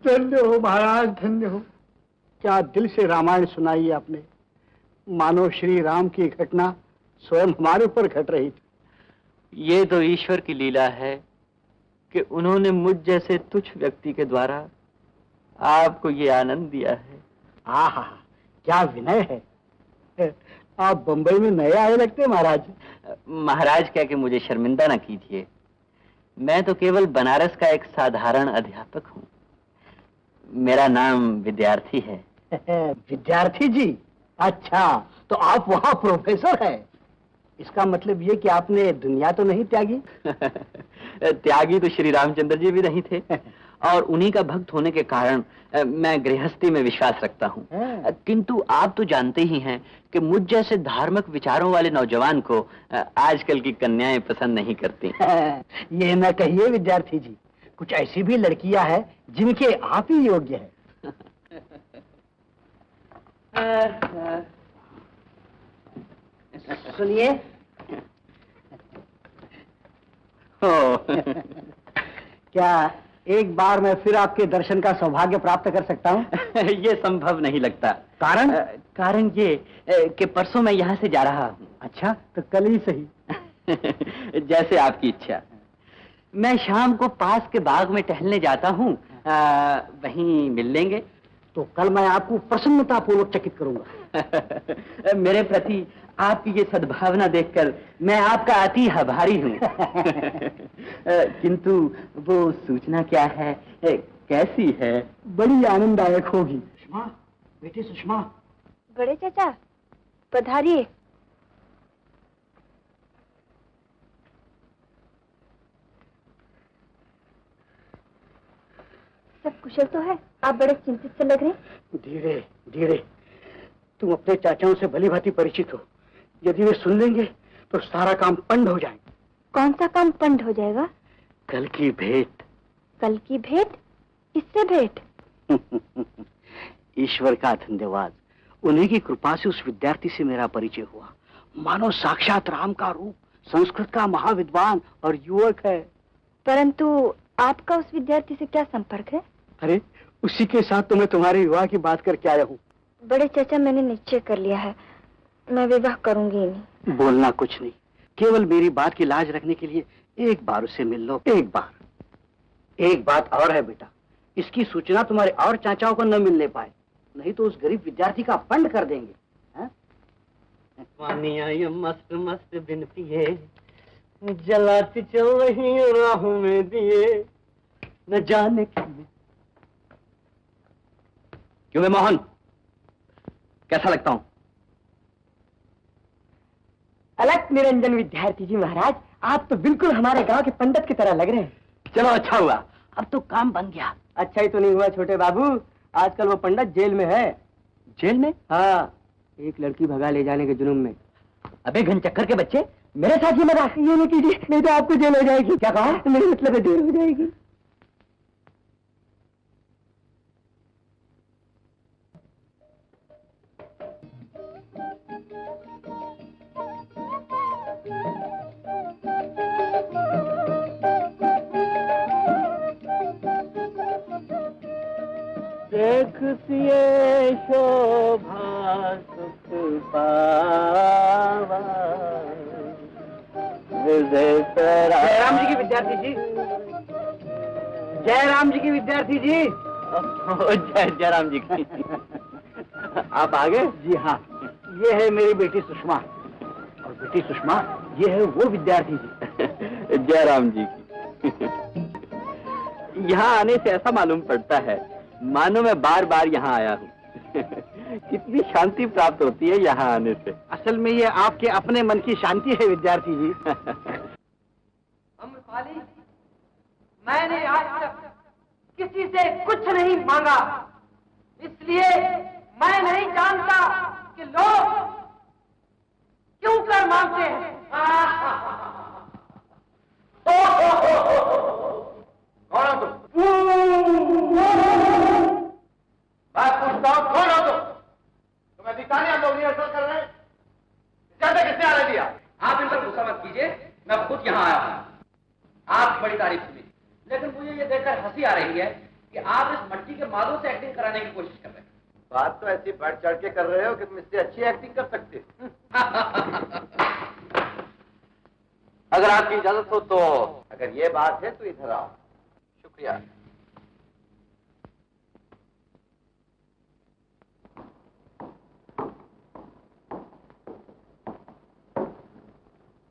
धन्य हो महाराज, धन्य हो। क्या दिल से रामायण सुनाई आपने। मानो श्री राम की घटना स्वयं हमारे ऊपर घट रही थी। ये तो ईश्वर की लीला है कि उन्होंने मुझ जैसे तुच्छ व्यक्ति के द्वारा आपको ये आनंद दिया है। आहा, क्या विनय है। आप बंबई में नए आए लगते महाराज। महाराज कह के मुझे शर्मिंदा न कीजिए। मैं तो केवल बनारस का एक साधारण अध्यापक हूँ। मेरा नाम विद्यार्थी है। विद्यार्थी जी? अच्छा, तो आप वहाँ प्रोफेसर हैं। इसका मतलब ये कि आपने दुनिया तो नहीं त्यागी? त्यागी तो श्री रामचंद्र जी भी नहीं थे, और उन्हीं का भक्त होने के कारण मैं गृहस्थी में विश्वास रखता हूँ। किंतु आप तो जानते ही हैं कि मुझ जैसे धार्मिक विचारों वाले नौजवान को आजकल की कन्याएं पसंद नहीं करती। ये न कहिए विद्यार्थी जी, कुछ ऐसी भी लड़कियां हैं जिनके आप ही योग्य हैं। सुनिए। क्या एक बार मैं फिर आपके दर्शन का सौभाग्य प्राप्त कर सकता हूँ? ये संभव नहीं लगता। कारण? कारण ये कि परसों मैं यहाँ से जा रहा हूँ। अच्छा, तो कल ही सही। जैसे आपकी इच्छा। मैं शाम को पास के बाग में टहलने जाता हूँ, वहीं मिल लेंगे। तो कल मैं आपको प्रसन्नतापूर्वक चकित करूंगा। मेरे प्रति आपकी ये सद्भावना देखकर मैं आपका अति आभारी हूँ। किंतु वो सूचना क्या है, कैसी है? बड़ी आनंददायक होगी। सुषमा, बेटी सुषमा। बड़े चाचा, पधारिए। सब कुशल तो है? आप बड़े चिंतित से लग रहे हैं। धीरे धीरे। तुम अपने चाचाओं से भली भांति परिचित हो। यदि वे सुन लेंगे तो सारा काम पंड हो जाएगा। कौन सा काम पंड हो जाएगा? कल की भेंट। कल की भेंट? किससे भेंट? ईश्वर का धन्यवाद, उन्हीं की कृपा से उस विद्यार्थी से मेरा परिचय हुआ। मानो साक्षात राम का रूप, संस्कृत का महाविद्वान और युवक है। परंतु आपका उस विद्यार्थी से क्या संपर्क है? अरे, उसी के साथ तो मैं तुम्हारे विवाह की बात करके आया हूँ। बड़े चाचा, मैंने निश्चय कर लिया है, मैं विवाह करूंगी नहीं। बोलना कुछ नहीं, केवल मेरी बात की लाज रखने के लिए एक बार उससे मिल लो। एक बार। एक बात और है बेटा, इसकी सूचना तुम्हारे और चाचाओं को न मिलने पाए, नहीं तो उस गरीब विद्यार्थी का पंड कर देंगे। पानी मस्त मस्त बिन पिए, जलाती चल रही राहों में दिए, न जाने क्यों। मैं मोहन कैसा लगता हूँ? अलग निरंजन विद्यार्थी जी महाराज, आप तो बिल्कुल हमारे गांव के पंडित की तरह लग रहे हैं। चलो, अच्छा हुआ, अब तो काम बन गया। अच्छा ही तो नहीं हुआ छोटे बाबू, आजकल वो पंडित जेल में है। जेल में? हाँ, एक लड़की भगा ले जाने के जुर्म में। अबे घनचक्कर के बच्चे, मेरे साथ ये मजाक ये नहीं कीजिए, नहीं तो आपको जेल हो जाएगी। क्या कहा? मेरी मतलब है देर हो जाएगी। जयराम जी की विद्यार्थी जी, जयराम जी की विद्यार्थी जी। जयराम जी की। आप आ गए? जी हाँ, ये है मेरी बेटी सुषमा, और बेटी सुषमा ये है वो विद्यार्थी जी। जयराम जी की। यहाँ आने से ऐसा मालूम पड़ता है मानो मैं बार बार यहाँ आया हूँ। कितनी शांति प्राप्त होती है यहाँ आने से। असल में ये आपके अपने मन की शांति है विद्यार्थी जी। अम्रपाली, मैंने आज तक किसी से कुछ नहीं मांगा, इसलिए मैं नहीं जानता कि लोग क्यों कर मांगते हैं। कौन हो तुम? बात पूछता हूं, कौन हो तुम? तुम्हें दिखता नहीं हम लोग रिहर्सल कर रहे हैं? ज्यादा किसने आने दिया? आप इन पर गुस्सा मत कीजिए, मैं खुद यहाँ आया हूँ। आपकी बड़ी तारीफ सुनी, लेकिन मुझे ये देखकर हंसी आ रही है कि आप इस मट्टी के मालों से एक्टिंग कराने की कोशिश कर रहे हैं। बात तो ऐसी बढ़ चढ़ के कर रहे हो कि तुम इससे अच्छी एक्टिंग कर सकते हो। अगर आपकी इजाजत हो तो। अगर ये बात है तो इधर आओ। शुक्रिया।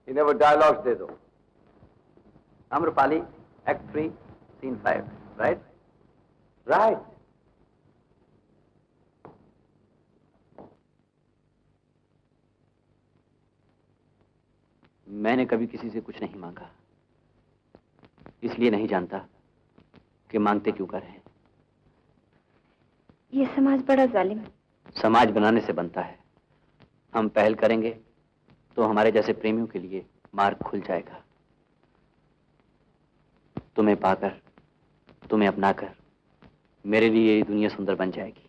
इन्हें वो डायलॉग्स दे दो। Amrapali, act 3, scene 5, right? Right. मैंने कभी किसी से कुछ नहीं मांगा, इसलिए नहीं जानता कि मांगते क्यों कर रहे हैं। ये समाज बड़ा जालिम है। समाज बनाने से बनता है। हम पहल करेंगे तो हमारे जैसे प्रेमियों के लिए मार्ग खुल जाएगा। तुम्हें पाकर, तुम्हें अपनाकर मेरे लिए ये दुनिया सुंदर बन जाएगी,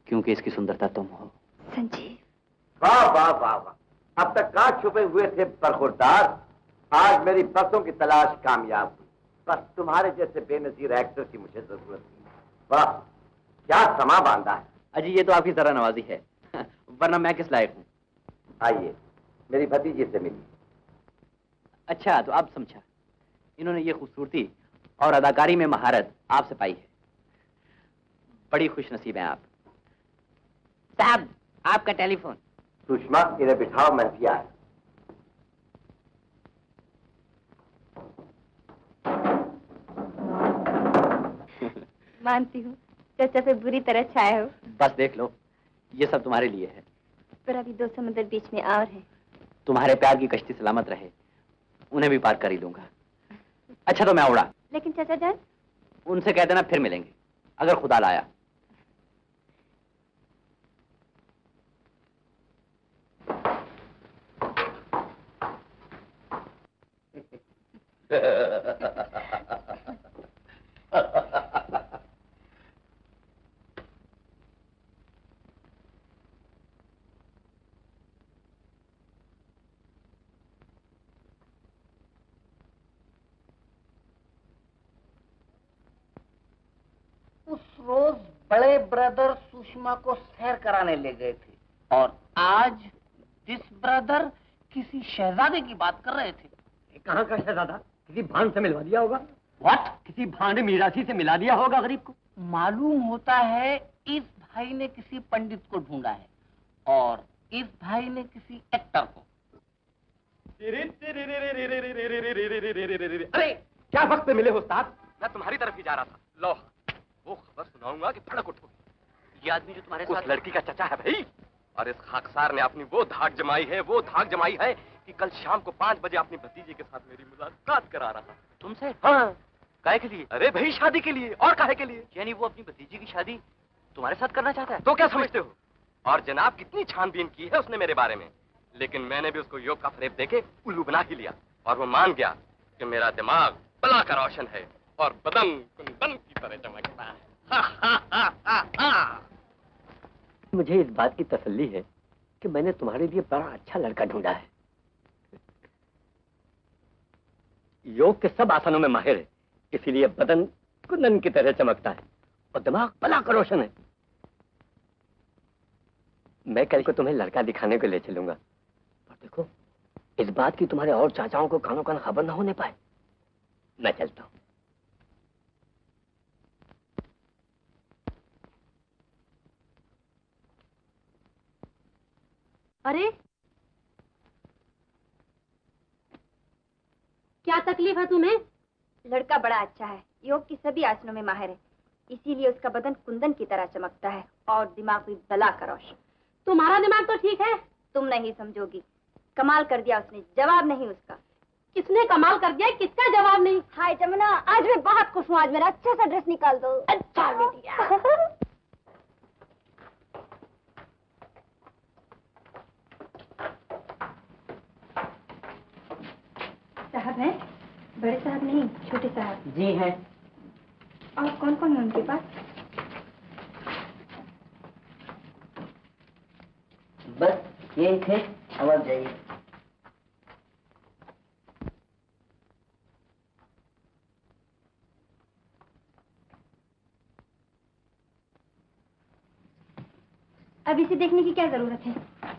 क्योंकि इसकी सुंदरता तुम हो। संजीव, वाह वाह वाह वाह, अब तक कहाँ छुपे हुए थे बरखुरदार, आज मेरी बसों की तलाश कामयाब हुई। बस तुम्हारे जैसे बेनजीर एक्टर की मुझे जरूरत थी। वाह, क्या समा बांधा है। अजी, ये तो आपकी जरा नवाजी है, वरना मैं किस लायक हूँ। आइए, मेरी भतीजी से मिलिए। अच्छा, तो अब समझा। इन्होंने ये खूबसूरती और अदाकारी में महारत आपसे पाई है। बड़ी खुशनसीब हैं आप। साहब, आपका टेलीफोन। सुषमा, इन्हें बिठाओ, मैं भी आया। मानती हूँ चाचा पे बुरी तरह छाए हो, बस देख लो, ये सब तुम्हारे लिए है। पर अभी 2 समुद्र बीच में और है। तुम्हारे प्यार की कश्ती सलामत रहे, उन्हें भी पार कर ही लूंगा। अच्छा, तो मैं उड़ा। लेकिन चाचा जान, उनसे कह देना फिर मिलेंगे, अगर खुदा लाया। उस रोज बड़े ब्रदर सुषमा को सैर कराने ले गए थे, और आज दिस ब्रदर किसी शहजादे की बात कर रहे थे। कहाँ का शहजादा? किसी भांड से मिलवा दिया होगा। व्हाट? किसी भांड मीरासी से मिला दिया होगा गरीब को। मालूम होता है इस भाई ने किसी पंडित को ढूंढा है, और इस भाई ने किसी एक्टर को। अरे, क्या वक्त पे मिले हो उस्ताद? मैं तुम्हारी तरफ ही जा रहा था। लो, वो खबर सुनाऊंगा कि भड़क उठोगे। ये आदमी जो तुम्हारे साथ, लड़की का चचा है भाई। और इस खाकसार ने अपनी वो धाक जमाई है कि कल शाम को 5 बजे अपनी भतीजे के साथ मेरी मुलाकात करा रहा। तुमसे? हाँ। काहे के लिए? अरे भाई, शादी के लिए। और काहे के लिए? यानी वो अपनी भतीजे की शादी तुम्हारे साथ करना चाहता है? तो क्या समझते हो? और जनाब, कितनी छानबीन की है उसने मेरे बारे में, लेकिन मैंने भी उसको योग का फरेब देके उल्लू बना ही लिया, और वो मान गया कि मेरा दिमाग बला का रोशन है और बदन कुंदन की तरह चमकता है। मुझे इस बात की तसल्ली है कि मैंने तुम्हारे लिए बड़ा अच्छा लड़का ढूंढा है। योग के सब आसनों में माहिर है, इसीलिए बदन कुंदन की तरह चमकता है और दिमाग बला का रोशन है। मैं कल को तुम्हें लड़का दिखाने को ले चलूंगा। पर देखो, इस बात की तुम्हारे और चाचाओं को कानों कान खबर ना होने पाए। मैं चलता हूं। अरे क्या तकलीफ है तुम्हें? लड़का बड़ा अच्छा है, योग की सभी आसनों में माहिर है, इसीलिए उसका बदन कुंदन की तरह चमकता है और दिमाग भी बला का रोशन। तुम्हारा दिमाग तो ठीक है। तुम नहीं समझोगी, कमाल कर दिया उसने, जवाब नहीं उसका। किसने कमाल कर दिया, किसका जवाब नहीं? हाय जमुना, आज मैं बहुत खुश हूँ, आज मेरा अच्छा सा ड्रेस निकाल दो। अच्छा बेटिया। साहब हैं? बड़े साहब नहीं, छोटे साहब जी हैं। और कौन कौन है उनके पास? बस यही थे, अब जाइए। अब इसे देखने की क्या जरूरत है?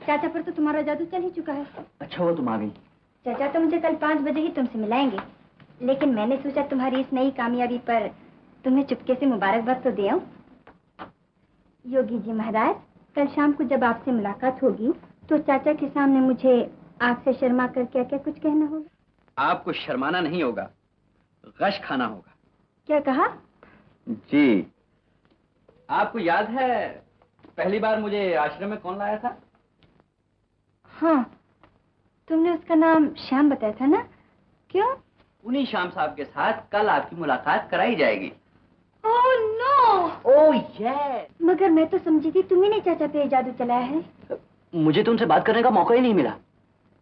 चाचा पर तो तुम्हारा जादू चल ही चुका है। अच्छा वो तुम आ गई। चाचा तो मुझे कल 5 बजे ही तुमसे मिलाएंगे, लेकिन मैंने सोचा तुम्हारी इस नई कामयाबी पर तुम्हें चुपके से मुबारकबाद तो दे आऊं। योगी जी महाराज, कल शाम को जब आपसे मुलाकात होगी तो चाचा के सामने मुझे आपसे शर्मा कर क्या क्या कुछ कहना होगा? आपको शर्माना नहीं होगा, गश खाना होगा। क्या कहा? जी, आपको याद है पहली बार मुझे आश्रम में कौन लाया था? हाँ, तुमने उसका नाम श्याम बताया था ना? क्यों? उन्हीं श्याम साहब के साथ कल आपकी मुलाकात कराई जाएगी। Oh no! Oh yes! मगर मैं तो समझी थी तुम्ही ने चाचा पे जादू चलाया है। मुझे तो उनसे बात करने का मौका ही नहीं मिला।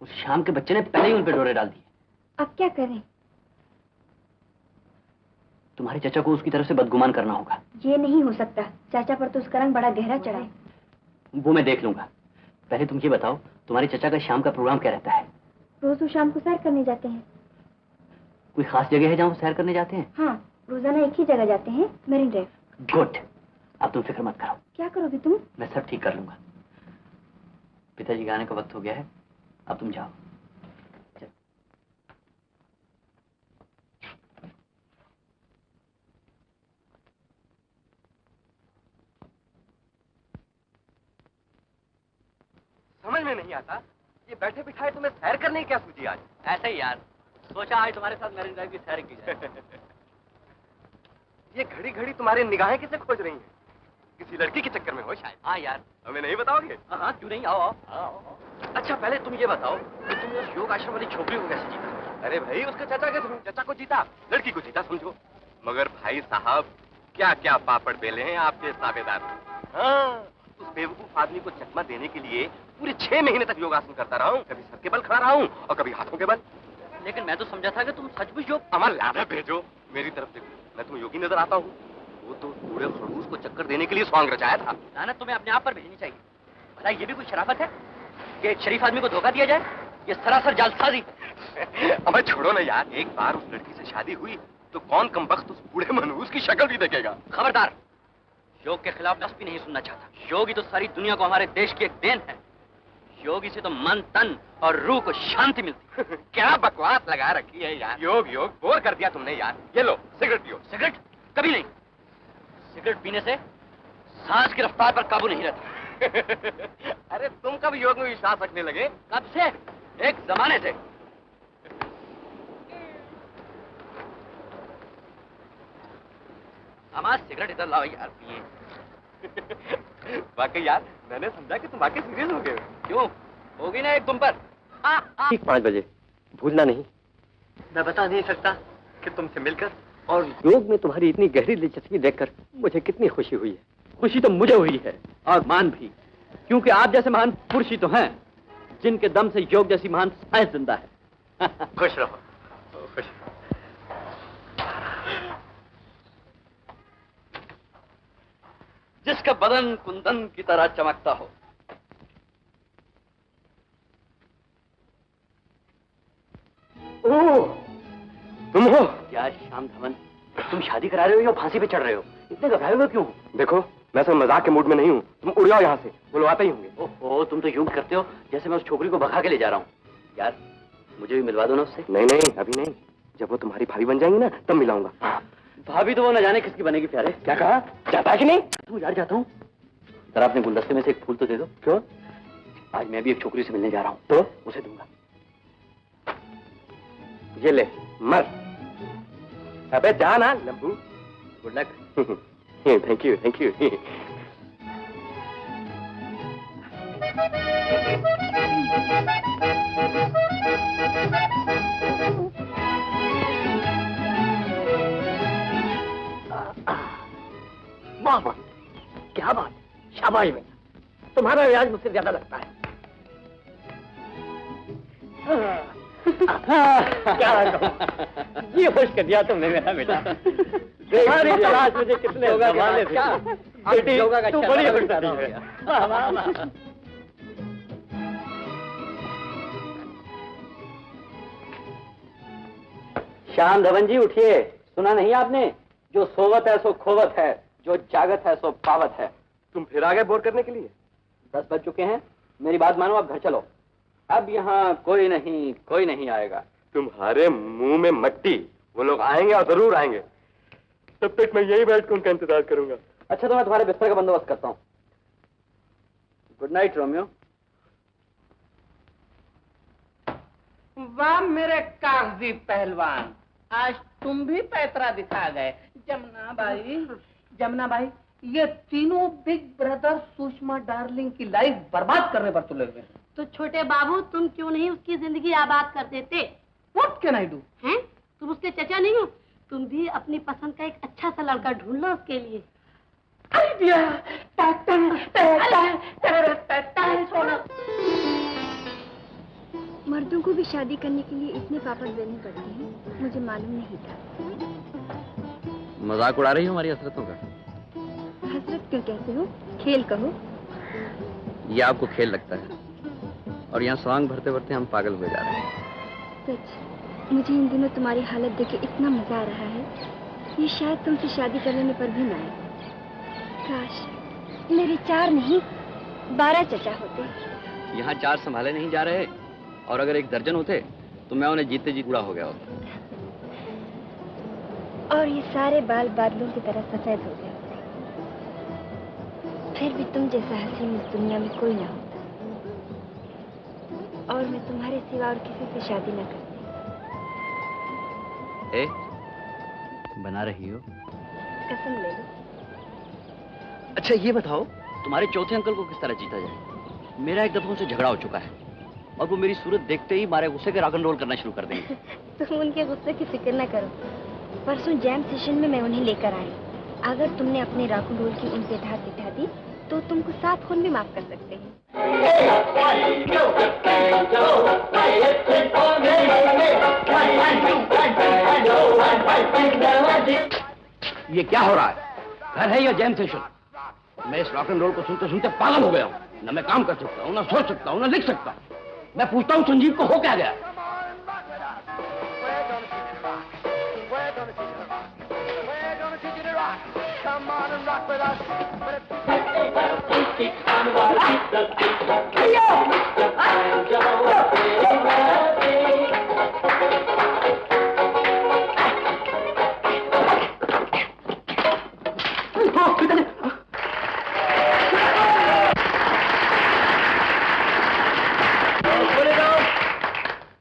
उस शाम के बच्चे ने पहले ही उन पे डोरे डाल दिए। अब क्या करें? तुम्हारे चाचा को उसकी तरफ से बदगुमान करना होगा। ये नहीं हो सकता, चाचा पर तो उसका रंग बड़ा गहरा चढ़ा है। वो मैं देख लूंगा। पहले तुम ये बताओ, तुम्हारे चाचा का शाम का प्रोग्राम क्या रहता है? रोज वो शाम को सैर करने जाते हैं। कोई खास जगह है जहाँ वो सैर करने जाते हैं? हाँ, रोजाना एक ही जगह जाते हैं, मेरिन ड्राइव। गुड। अब तुम फिक्र मत करो। क्या करोगे तुम? मैं सब ठीक कर लूंगा। पिताजी के आने का वक्त हो गया है, अब तुम जाओ। समझ में नहीं आता, ये बैठे बिठाए तुम्हें सैर करने की क्या सूझी आज? ऐसे ही यार, सोचा आज तुम्हारे साथ मेरिन ड्राइव की सैर की जाए। ये घड़ी घड़ी तुम्हारी निगाहें किसे खोज रही हैं? किसी लड़की के चक्कर में हो शायद। हाँ यार। हमें नहीं बताओगे? हाँ क्यों नहीं, आओ आओ। अच्छा पहले तुम ये बताओ कि तुमने उस योग आश्रम वाली छोकरी को कैसे जीता? अरे भाई, उसका चाचा को जीता, लड़की को जीता समझो। मगर भाई साहब, क्या क्या पापड़ बेले हैं आपके ताबेदार। हाँ, उस बेवकूफ आदमी को चकमा देने के लिए पूरे 6 महीने तक योगासन करता रहा हूँ। कभी सर के बल खड़ा रहा हूँ और कभी हाथों के बल। लेकिन मैं तो समझा था कि तुम सचमुच योग। हमारा लादा भेजो मेरी तरफ से, मैं तुम्हें योगी नजर आता हूँ। वो तो पूरे खड़ूस को चक्कर देने के लिए सॉन्ग रचाया था। लानत तुम्हें अपने आप पर भेजनी चाहिए। भला ये भी कोई शराफत है कि एक शरीफ आदमी को धोखा दिया जाए? ये सरासर जालसाजी। अब छोड़ो ना यार, एक बार उस लड़की से शादी हुई तो कौन कमबख्त उस बूढ़े मनहूस की शक्ल भी देखेगा। खबरदार, योग के खिलाफ लफ्ज़ भी नहीं सुनना चाहता। योगी तो सारी दुनिया को हमारे देश की एक देन है। योगी से तो मन, तन और रूह को शांति मिलती। क्या बकवास लगा रखी है यार। योग योग बोर कर दिया तुमने यार। ये लो सिगरेट पियो। सिगरेट कभी नहीं। सिगरेट पीने से सांस की रफ्तार पर काबू नहीं रहता। अरे तुम कब योग में विश्वास रखने लगे? कब से? एक जमाने से। हमारा सिगरेट इधर लाओ यार, पिए। वाकई यार, मैंने समझा कि तुम वाकई सीरियस हो गए। क्यों? होगी ना एक तुम पर। ठीक 5 बजे, भूलना नहीं। मैं बता नहीं सकता कि तुमसे मिलकर और योग में तुम्हारी इतनी गहरी दिलचस्पी देखकर मुझे कितनी खुशी हुई है। खुशी तो मुझे हुई है और मान भी, क्योंकि आप जैसे महान पुरुष ही तो हैं जिनके दम से योग जैसी महान साइंस जिंदा है। खुश रहो, खुश। जिसका बदन कुंदन की तरह चमकता हो। ओह, तुम हो? क्या श्याम धवन, तुम शादी करा रहे हो या फांसी पे चढ़ रहे हो? इतने घबराए हुए क्यों? देखो, मैं सब मजाक के मूड में नहीं हूँ, तुम उड़ जाओ यहाँ से, वो लोग आते ही होंगे। ओहो, तुम तो यूं करते हो जैसे मैं उस छोकरी को भगा के ले जा रहा हूँ। यार मुझे भी मिलवा दो ना उससे। नहीं नहीं, अभी नहीं, जब वो तुम्हारी भाभी बन जाएंगी ना तब मिलाऊंगा। भाभी तो वो न जाने किसकी बनेगी प्यारे। क्या कहा, जाता है कि नहीं? तू यार जाता हूँ, जरा अपने गुलदस्ते में से एक फूल तो दे दो। क्यों? आज मैं भी एक छोकरी से मिलने जा रहा हूँ, तो उसे दूंगा। ये ले, मर। अबे जा ना लंबू। Good luck. Thank you, thank you. वाह वाह, क्या बात, शाबाश बेटा, तुम्हारा रियाज मुझसे ज्यादा लगता है। क्या कहूं, जी खुश कर दिया तुमने मेरा बेटा। तुम्हारी तलाश मुझे कितने जमाने से बेटी, तू बड़ी होशियार हो गया। वाह वाह वाह। श्याम धवन जी उठिए, सुना नहीं आपने? जो सोवत है सो खोवत है, जो जागत है सो पावत है। तुम फिर आ गए बोर करने के लिए? 10 बज चुके हैं, मेरी बात मानो, अब घर चलो। अब यहाँ कोई नहीं आएगा। तुम्हारे मुंह में मट्टी, वो लोग आएंगे और जरूर आएंगे। तब तक मैं यही बैठ कर उनका इंतजार करूंगा। अच्छा तो मैं तुम्हारे बिस्तर का बंदोबस्त करता हूँ। Good night Romeo. वाह मेरे कागजी पहलवान, आज तुम भी पैतरा दिखा गए। जमुना भाई, ये तीनों बिग ब्रदर सुषमा डार्लिंग की लाइफ बर्बाद करने पर तुले हुए। तो छोटे बाबू तुम क्यों नहीं उसकी जिंदगी आबाद कर देते? What can I do? हैं? तुम उसके चचा नहीं हो? तुम भी अपनी पसंद का एक अच्छा सा लड़का ढूंढ लो उसके लिए। मर्दों को भी शादी करने के लिए इतने पापड़ देने पड़ते हैं, मुझे मालूम नहीं था। मजाक उड़ा रही हो हमारी हसरतों का? हसरत क्यों कहते हो? खेल कहो। ये आपको खेल लगता है, और यहाँ सॉन्ग भरते भरते हम पागल हुए जा रहे हैं। सच, मुझे इन दिनों तुम्हारी हालत देख के इतना मजा आ रहा है, ये शायद तुमसे शादी कर लेने पर भी ना आए। काश मेरे 4 नहीं 12 चचा होते। यहाँ 4 संभाले नहीं जा रहे, और अगर 1 दर्जन होते तो मैं उन्हें जीते जी बूढ़ा हो गया होता। और ये सारे बाल बादलों की तरह सफेद हो गए होते। फिर भी तुम जैसा हसीन इस दुनिया में कोई ना होता, और मैं तुम्हारे सिवा और किसी से शादी न करती। ए, बना रही हो? कसम ले लो। अच्छा ये बताओ, तुम्हारे चौथे अंकल को किस तरह जीता जाए? मेरा एक दफा उनसे झगड़ा हो चुका है, और वो मेरी सूरत देखते ही मारे गुस्से के रॉक एंड रोल करना शुरू कर देंगे। तुम उनके गुस्से की फिक्र न करो, परसों जैम सेशन में मैं उन्हें लेकर आई। अगर तुमने अपने रॉक एंड रोल की उनसे धार दिखा दी तो तुमको 7 खून भी माफ कर सकते हैं। ये क्या हो रहा है? घर है या जैम सेशन? मैं इस रॉक एंड रोल को सुनते सुनते पागल हो गया हूँ। न मैं काम कर सकता हूँ, न सोच सकता हूँ, न लिख सकता हूँ। मैं पूछता हूँ संजीव को हो क्या गया?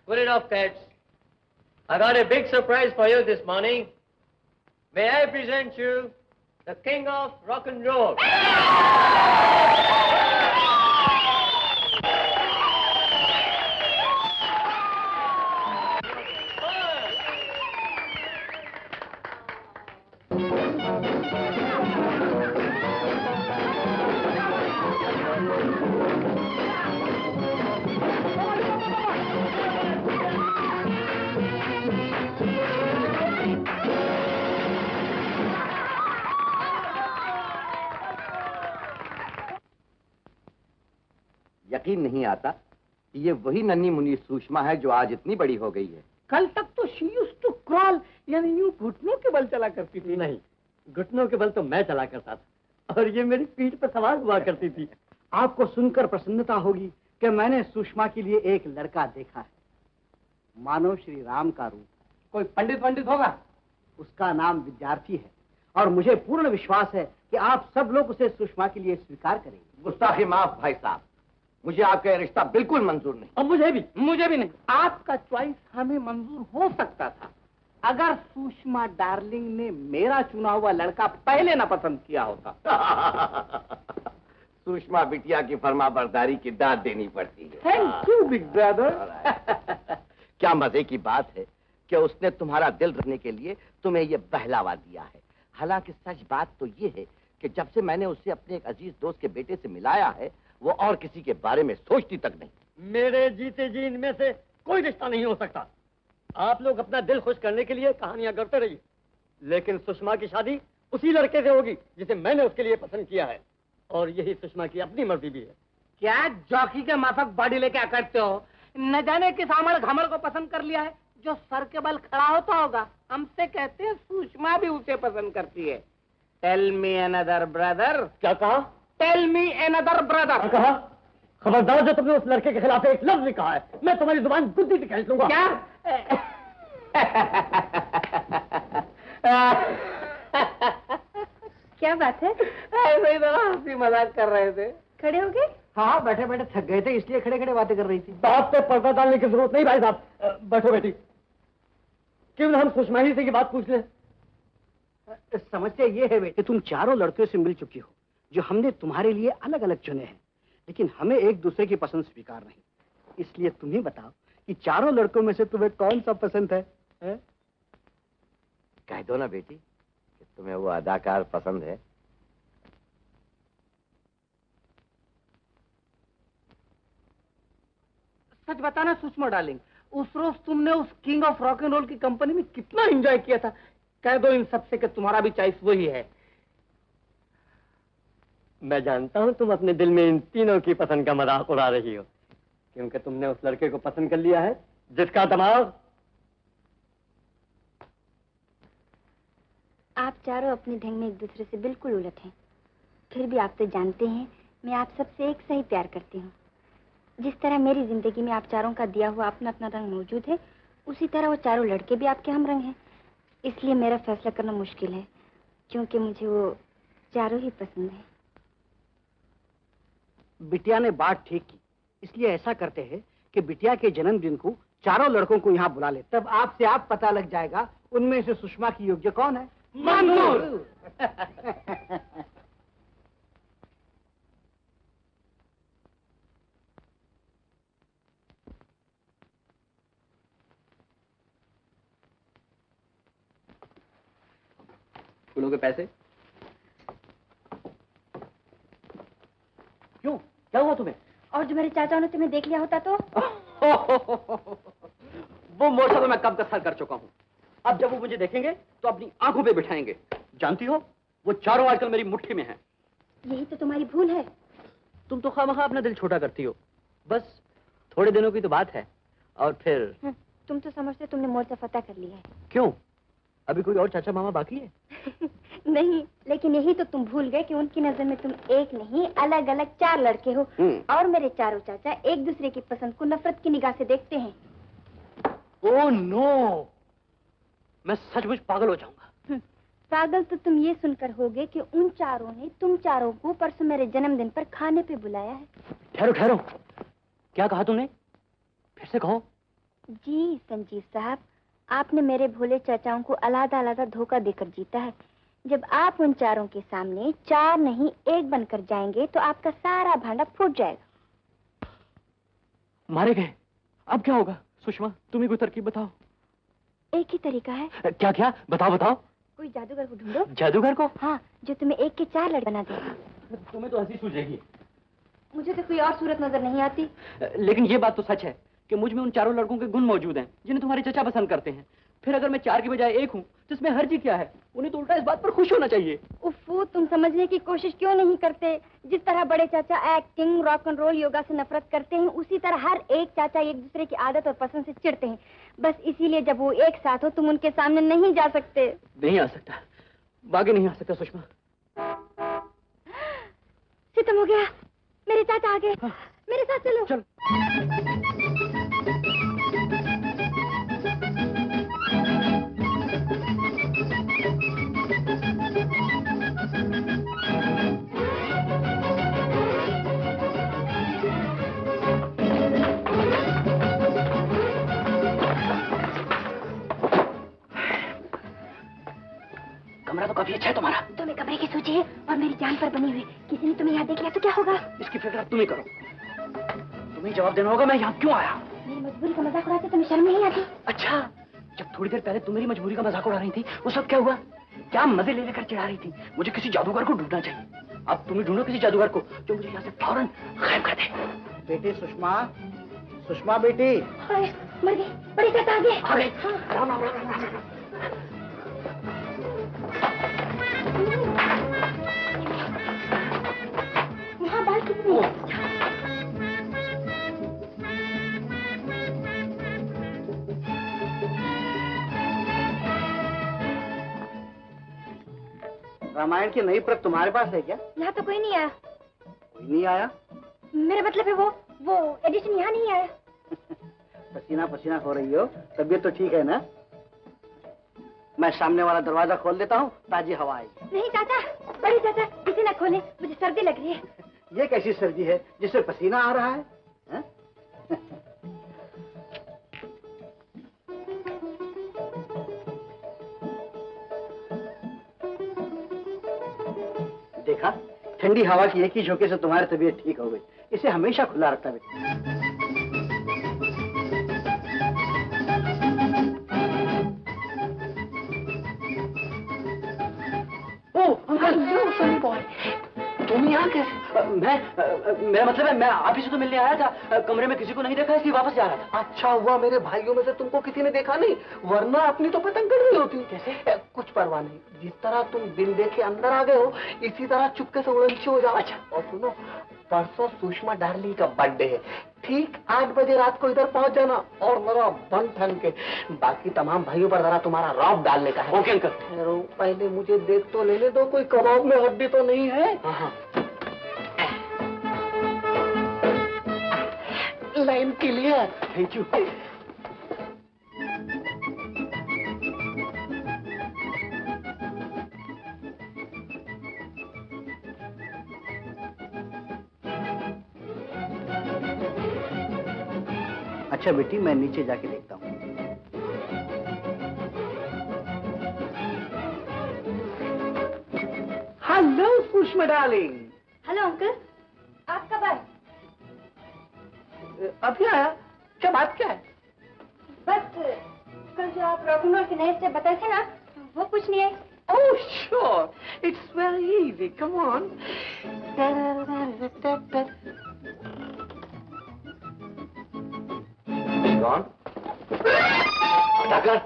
Put it off, Pets. I got a big surprise for you this morning. May I present you the king of rock and roll? यकीन नहीं आता कि ये वही नन्ही मुन्नी सुषमा है जो आज इतनी बड़ी हो गई है। कल तक तो शी यूज्ड टू क्रॉल, यानी यूं घुटनों के बल चला करती थी। नहीं, घुटनों के बल तो मैं चला करता था, और ये मेरी पीठ पर सवार हुआ करती थी। आपको सुनकर प्रसन्नता होगी कि मैंने सुषमा के लिए एक लड़का देखा है, मानो श्री राम का रूप। कोई पंडित होगा? उसका नाम विद्यार्थी है और मुझे पूर्ण विश्वास है कि आप सब लोग उसे सुषमा के लिए स्वीकार करेंगे। गुस्ताखी माफ भाई साहब, मुझे आपका यह रिश्ता बिल्कुल मंजूर नहीं। और मुझे भी नहीं। आपका चॉइस हमें मंजूर हो सकता था अगर सुषमा डार्लिंग ने मेरा चुना हुआ लड़का पहले ना पसंद किया होता। सुषमा बिटिया की फरमाबरदारी की दाद देनी पड़ती है। Thank you big brother. क्या मजे की बात है कि उसने तुम्हारा दिल रखने के लिए तुम्हें ये बहलावा दिया है। हालांकि सच बात तो ये है कि जब से मैंने उसे अपने एक अजीज दोस्त के बेटे से मिलाया है, वो और किसी के बारे में सोचती तक नहीं। मेरे जीते जी इनमें से कोई रिश्ता नहीं हो सकता। आप लोग अपना दिल खुश करने के लिए कहानियां करते रहिए, लेकिन सुषमा की शादी उसी लड़के से होगी जिसे मैंने उसके लिए पसंद किया है, और यही सुषमा की अपनी मर्जी भी है। क्या जॉकी के माफक बॉडी लेके करते हो? न जाने किस आमड़ घमड़ को पसंद कर लिया है जो सर के बल खड़ा होता होगा। हमसे कहते हैं सुषमा भी उसे पसंद करती है। Tell me another brother. क्या कहा? Tell me another brother. कहा? खबरदार, जो तुमने उस लड़के के खिलाफ एक लफ्ज भी कहा है, मैं तुम्हारी जुबान गुद्दी से खींच लूंगा। क्या? क्या बात है? ऐसे ही तरह हंसी मजाक कर रहे थे। खड़े हो गए? हाँ, बैठे बैठे थक गए थे, इसलिए खड़े खड़े बातें कर रही थी। बात पे पर्दा डालने की जरूरत नहीं भाई साहब। बैठो बेटी, क्यों ना हम सुषमा ही से की बात पूछ लें। समस्या ये है बेटे, तुम चारों लड़कियों से मिल चुकी हो जो हमने तुम्हारे लिए अलग अलग चुने हैं, लेकिन हमें एक दूसरे की पसंद स्वीकार नहीं। इसलिए तुम ही बताओ कि चारों लड़कों में से तुम्हें कौन सा पसंद है? कह दो ना बेटी कि तुम्हें वो अदाकार पसंद है। सच बताना सुषमा डार्लिंग, उस रोज तुमने उस king of rock and roll की कंपनी में कितना एंजॉय किया था। कह दो इन सबसे कि तुम्हारा भी चॉइस वही है। मैं जानता हूं तुम अपने दिल में इन तीनों की पसंद का मजाक उड़ा रही हो, क्योंकि तुमने उस लड़के को पसंद कर लिया है जिसका दिमाग। आप चारों अपने ढंग में एक दूसरे से बिल्कुल उलट हैं, फिर भी आप तो जानते हैं मैं आप सबसे एक सही प्यार करती हूँ। जिस तरह मेरी जिंदगी में आप चारों का दिया हुआ अपना अपना रंग मौजूद है, उसी तरह वो चारों लड़के भी आपके हम रंग हैं। इसलिए मेरा फैसला करना मुश्किल है, क्योंकि मुझे वो चारों ही पसंद है। बिटिया ने बात ठीक की, इसलिए ऐसा करते हैं कि बिटिया के जन्मदिन को चारों लड़कों को यहाँ बुला ले, तब आपसे आप पता लग जाएगा उनमें से सुषमा की योग्य कौन है। मंजूर। फूलों के पैसे? क्यों, क्या हुआ तुम्हें? और जो मेरे चाचा ने तुम्हें देख लिया होता तो? वो मोर्चा तो मैं कब का सर कर चुका हूं। अब जब वो मुझे देखेंगे तो अपनी आंखों पे बिठाएंगे। जानती हो, वो चारों आजकल मेरी मुट्ठी में हैं। यही तो तुम्हारी भूल है। तुम तो खामखा अपना दिल छोटा करती हो। बस थोड़े दिनों की तो बात है, और फिर तुम तो समझते तुमने मोर्चा फतह कर लिया है। क्यों, अभी कोई और चाचा मामा बाकी है? नहीं, लेकिन यही तो तुम भूल गए कि उनकी नजर में तुम एक नहीं अलग अलग चार लड़के हो, और मेरे चारों चाचा एक दूसरे की पसंद को नफरत की निगाह से देखते हैं। ओह नो, मैं सचमुच पागल हो जाऊंगा। पागल तो तुम ये सुनकर होगे कि उन चारों ने तुम चारों को परसों मेरे जन्मदिन पर खाने पे बुलाया है। ठहरो ठहरो, क्या कहा तुमने? फिर से कहो। जी संजीव साहब, आपने मेरे भोले चाचाओं को अलग अलग धोखा देकर जीता है। जब आप उन चारों के सामने चार नहीं एक बनकर जाएंगे तो आपका सारा भांडा फूट जाएगा। मारे गए, अब क्या होगा? सुषमा, तुम ही कोई तरकीब बताओ। एक ही तरीका है। क्या क्या? बताओ बताओ। कोई जादूगर को ढूंढो। जादूगर को? हाँ, जो तुम्हें एक के चार लड़के बना दे। तुम्हें तो हंसी सूझेगी। मुझे तो कोई और सूरत नजर नहीं आती। लेकिन ये बात तो सच है कि मुझ में उन चारों लड़कों के गुण मौजूद हैं जिन्हें तुम्हारे चचा पसंद करते हैं। फिर अगर मैं चार की बजाय एक हूँ तो इसमें हर्जी क्या है? उन्हें तो उल्टा इस बात पर खुश होना चाहिए। उफ़्फ़ू, तुम समझने की कोशिश क्यों नहीं करते? जिस तरह बड़े चाचा acting, rock and roll, yoga से नफरत करते हैं, उसी तरह हर एक चाचा एक दूसरे की आदत और पसंद से चिढ़ते हैं। बस इसीलिए जब वो एक साथ हो तुम उनके सामने नहीं जा सकते। नहीं आ सकता, बाकी नहीं आ सकता सुषमा। सितम हो गया, मेरे चाचा आ गए। मेरे साथ चलो। चल। कमरा तो काफी अच्छा है तुम्हारा। तुम्हें कमरे की सूची है और मेरी जान पर बनी हुई। किसी ने तुम्हें यहाँ देख लिया तो क्या होगा? इसकी फिक्र तुम ही करो। तुम्हें जवाब देना होगा मैं यहाँ क्यों आया। मेरी मजबूरी का मजाक उड़ाते तुम्हें शर्म नहीं आती? अच्छा, जब थोड़ी देर पहले तुम मेरी मजबूरी का मजाक उड़ा रही थी उस वक्त क्या हुआ? क्या मजे ले लेकर चिढ़ा रही थी? मुझे किसी जादूगर को ढूंढना चाहिए। अब तुम ही ढूंढो किसी जादूगर को जो मुझे यहाँ से फौरन गायब कर दे। बेटी सुषमा, सुषमा बेटी। हाय, मर गई। बड़ी चाचा आ गए। आ गए। हाँ। राम राम राम राम राम। यहाँ बाल कितनी है? रामायण की नई प्रत तुम्हारे पास है क्या? यहाँ तो कोई नहीं आया। कोई नहीं आया? मेरा मतलब है वो एडिशन यहाँ नहीं आया। पसीना पसीना हो रही हो, तबीयत तो ठीक है ना? मैं सामने वाला दरवाजा खोल देता हूँ, ताजी हवा आएगी। नहीं चाचा, बड़ी चाचा, इसे ना खोले, मुझे सर्दी लग रही है। ये कैसी सर्दी है जिससे पसीना आ रहा है? हैं? देखा, ठंडी हवा की एक ही झोंके से तुम्हारी तबीयत ठीक हो गई। इसे हमेशा खुला रखता बेटा। सनी बॉय, तुम यहाँ कैसे? मेरा मतलब है मैं आप ही से तो मिलने आया था। कमरे में किसी को नहीं देखा इसलिए वापस जा रहा था। अच्छा हुआ मेरे भाइयों में से तुमको किसी ने देखा नहीं, वरना अपनी तो पतंग कट गई होती। कैसे? कुछ परवाह नहीं, जिस तरह तुम बिन देखे अंदर आ गए हो इसी तरह चुपके से उड़न हो जाओ। अच्छा। और सुनो, परसों सुषमा डार्लिंग का बर्थडे है, ठीक 8 बजे रात को इधर पहुंच जाना और मेरा बन ठन के। बाकी तमाम भाइयों पर जरा तुम्हारा रौब डालने का है। Okay uncle. ठहरो, पहले मुझे देख तो लेने दो, कोई कबाब में हड्डी तो नहीं है। हाँ। Line clear. Thank you. अच्छा बेटी, मैं नीचे जाके देखता हूँ। Hello Sushma darling. Hello uncle, आप कब आए? अभी आया? क्या बात क्या है? बस कल जो आप रॉक एंड रोल के नए स्टेप बताए थे ना, वो कुछ नहीं है। Oh, sure. It's very easy. Come on. कौन? डाकर,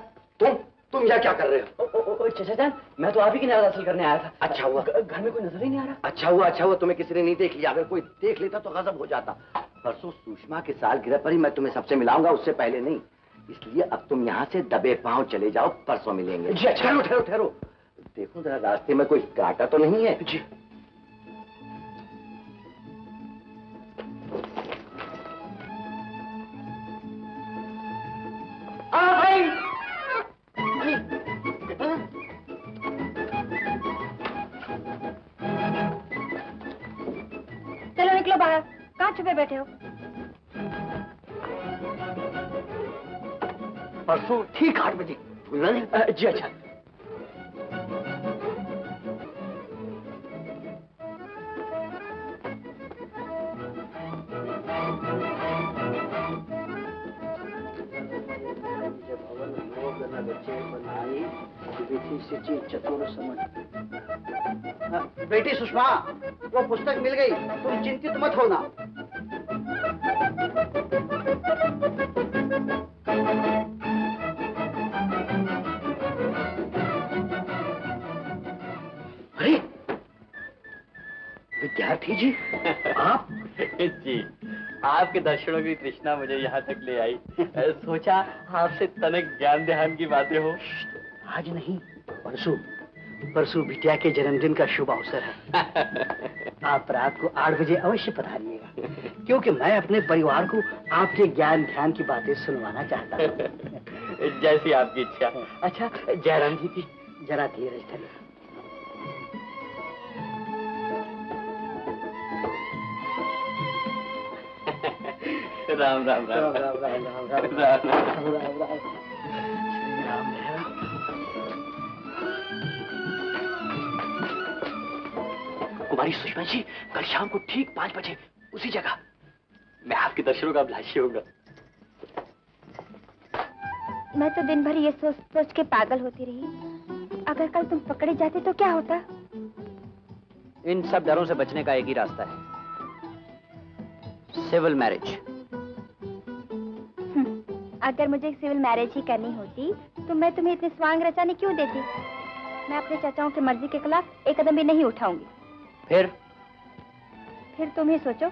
तुम यहाँ क्या कर रहे हो? चाचा जान, मैं तो आप ही की नजर हासिल करने आया था। अच्छा हुआ। घर में कोई नजर ही नहीं आ रहा। अच्छा हुआ तुम्हें किसी ने नहीं देख लिया। अगर कोई देख लेता तो गजब हो जाता। परसों सुषमा के सालगिरह पर ही मैं तुम्हें सबसे मिलाऊंगा, उससे पहले नहीं। इसलिए अब तुम यहाँ से दबे पांव चले जाओ, परसों मिलेंगे। जी अच्छा। ठहरो। देखो जरा रास्ते में कोई कांटा तो नहीं है? जी। चलो निकलो बाहर, कहाँ छुपे बैठे हो? परसों ठीक 8 बजे। भूलना नहीं। जी अच्छा। बेटी सुषमा, वो पुस्तक मिल गई, तुम चिंतित मत होना। अरे विद्यार्थी जी, आप? जी, आपके दर्शनों की तृष्णा मुझे यहाँ तक ले आई। सोचा आपसे तनिक ज्ञान ध्यान की बातें हो। आज नहीं, परसों परसों बिटिया के जन्मदिन का शुभ अवसर है। आप रात को 8 बजे अवश्य पधारिएगा, क्योंकि मैं अपने परिवार को आपके ज्ञान ध्यान की बातें सुनवाना चाहता हूँ। जैसी आपकी इच्छा। अच्छा जयराम जी की जरा धीरज धरिए। राम राम राम राम राम राम राम राम राम राम राम। श्री राम है। कुमारी सुषमा जी, कल शाम को ठीक 5 बजे उसी जगह। मैं आपके दर्शनों का अभिलाषी होगा। मैं तो दिन भर ये सोच सोच के पागल होती रही। अगर कल तुम पकड़े जाते तो क्या होता? इन सब डरों से बचने का एक ही रास्ता है, सिविल मैरिज। अगर मुझे सिविल मैरिज ही करनी होती तो मैं तुम्हें इतने स्वांग रचाने क्यों देती? मैं अपने चाचाओं की मर्जी के खिलाफ एक कदम भी नहीं उठाऊंगी। फिर तुम ही सोचो,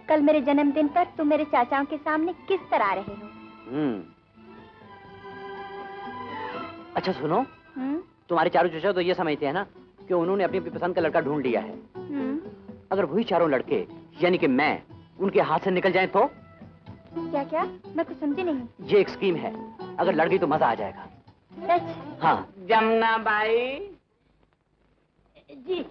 कल मेरे जन्मदिन पर तुम मेरे चाचाओं के सामने किस तरह आ रहे हो। अच्छा सुनो, तुम्हारे चारों चाचा तो ये समझते हैं ना कि उन्होंने अपनी पसंद का लड़का ढूंढ लिया है। अगर वही चारों लड़के यानी कि मैं उनके हाथ से निकल जाएं तो? क्या क्या? मैं कुछ समझी नहीं। ये एक स्कीम है, अगर लड़ गई तो मजा आ जाएगा। सच? हाँ। जमुना बाई जी।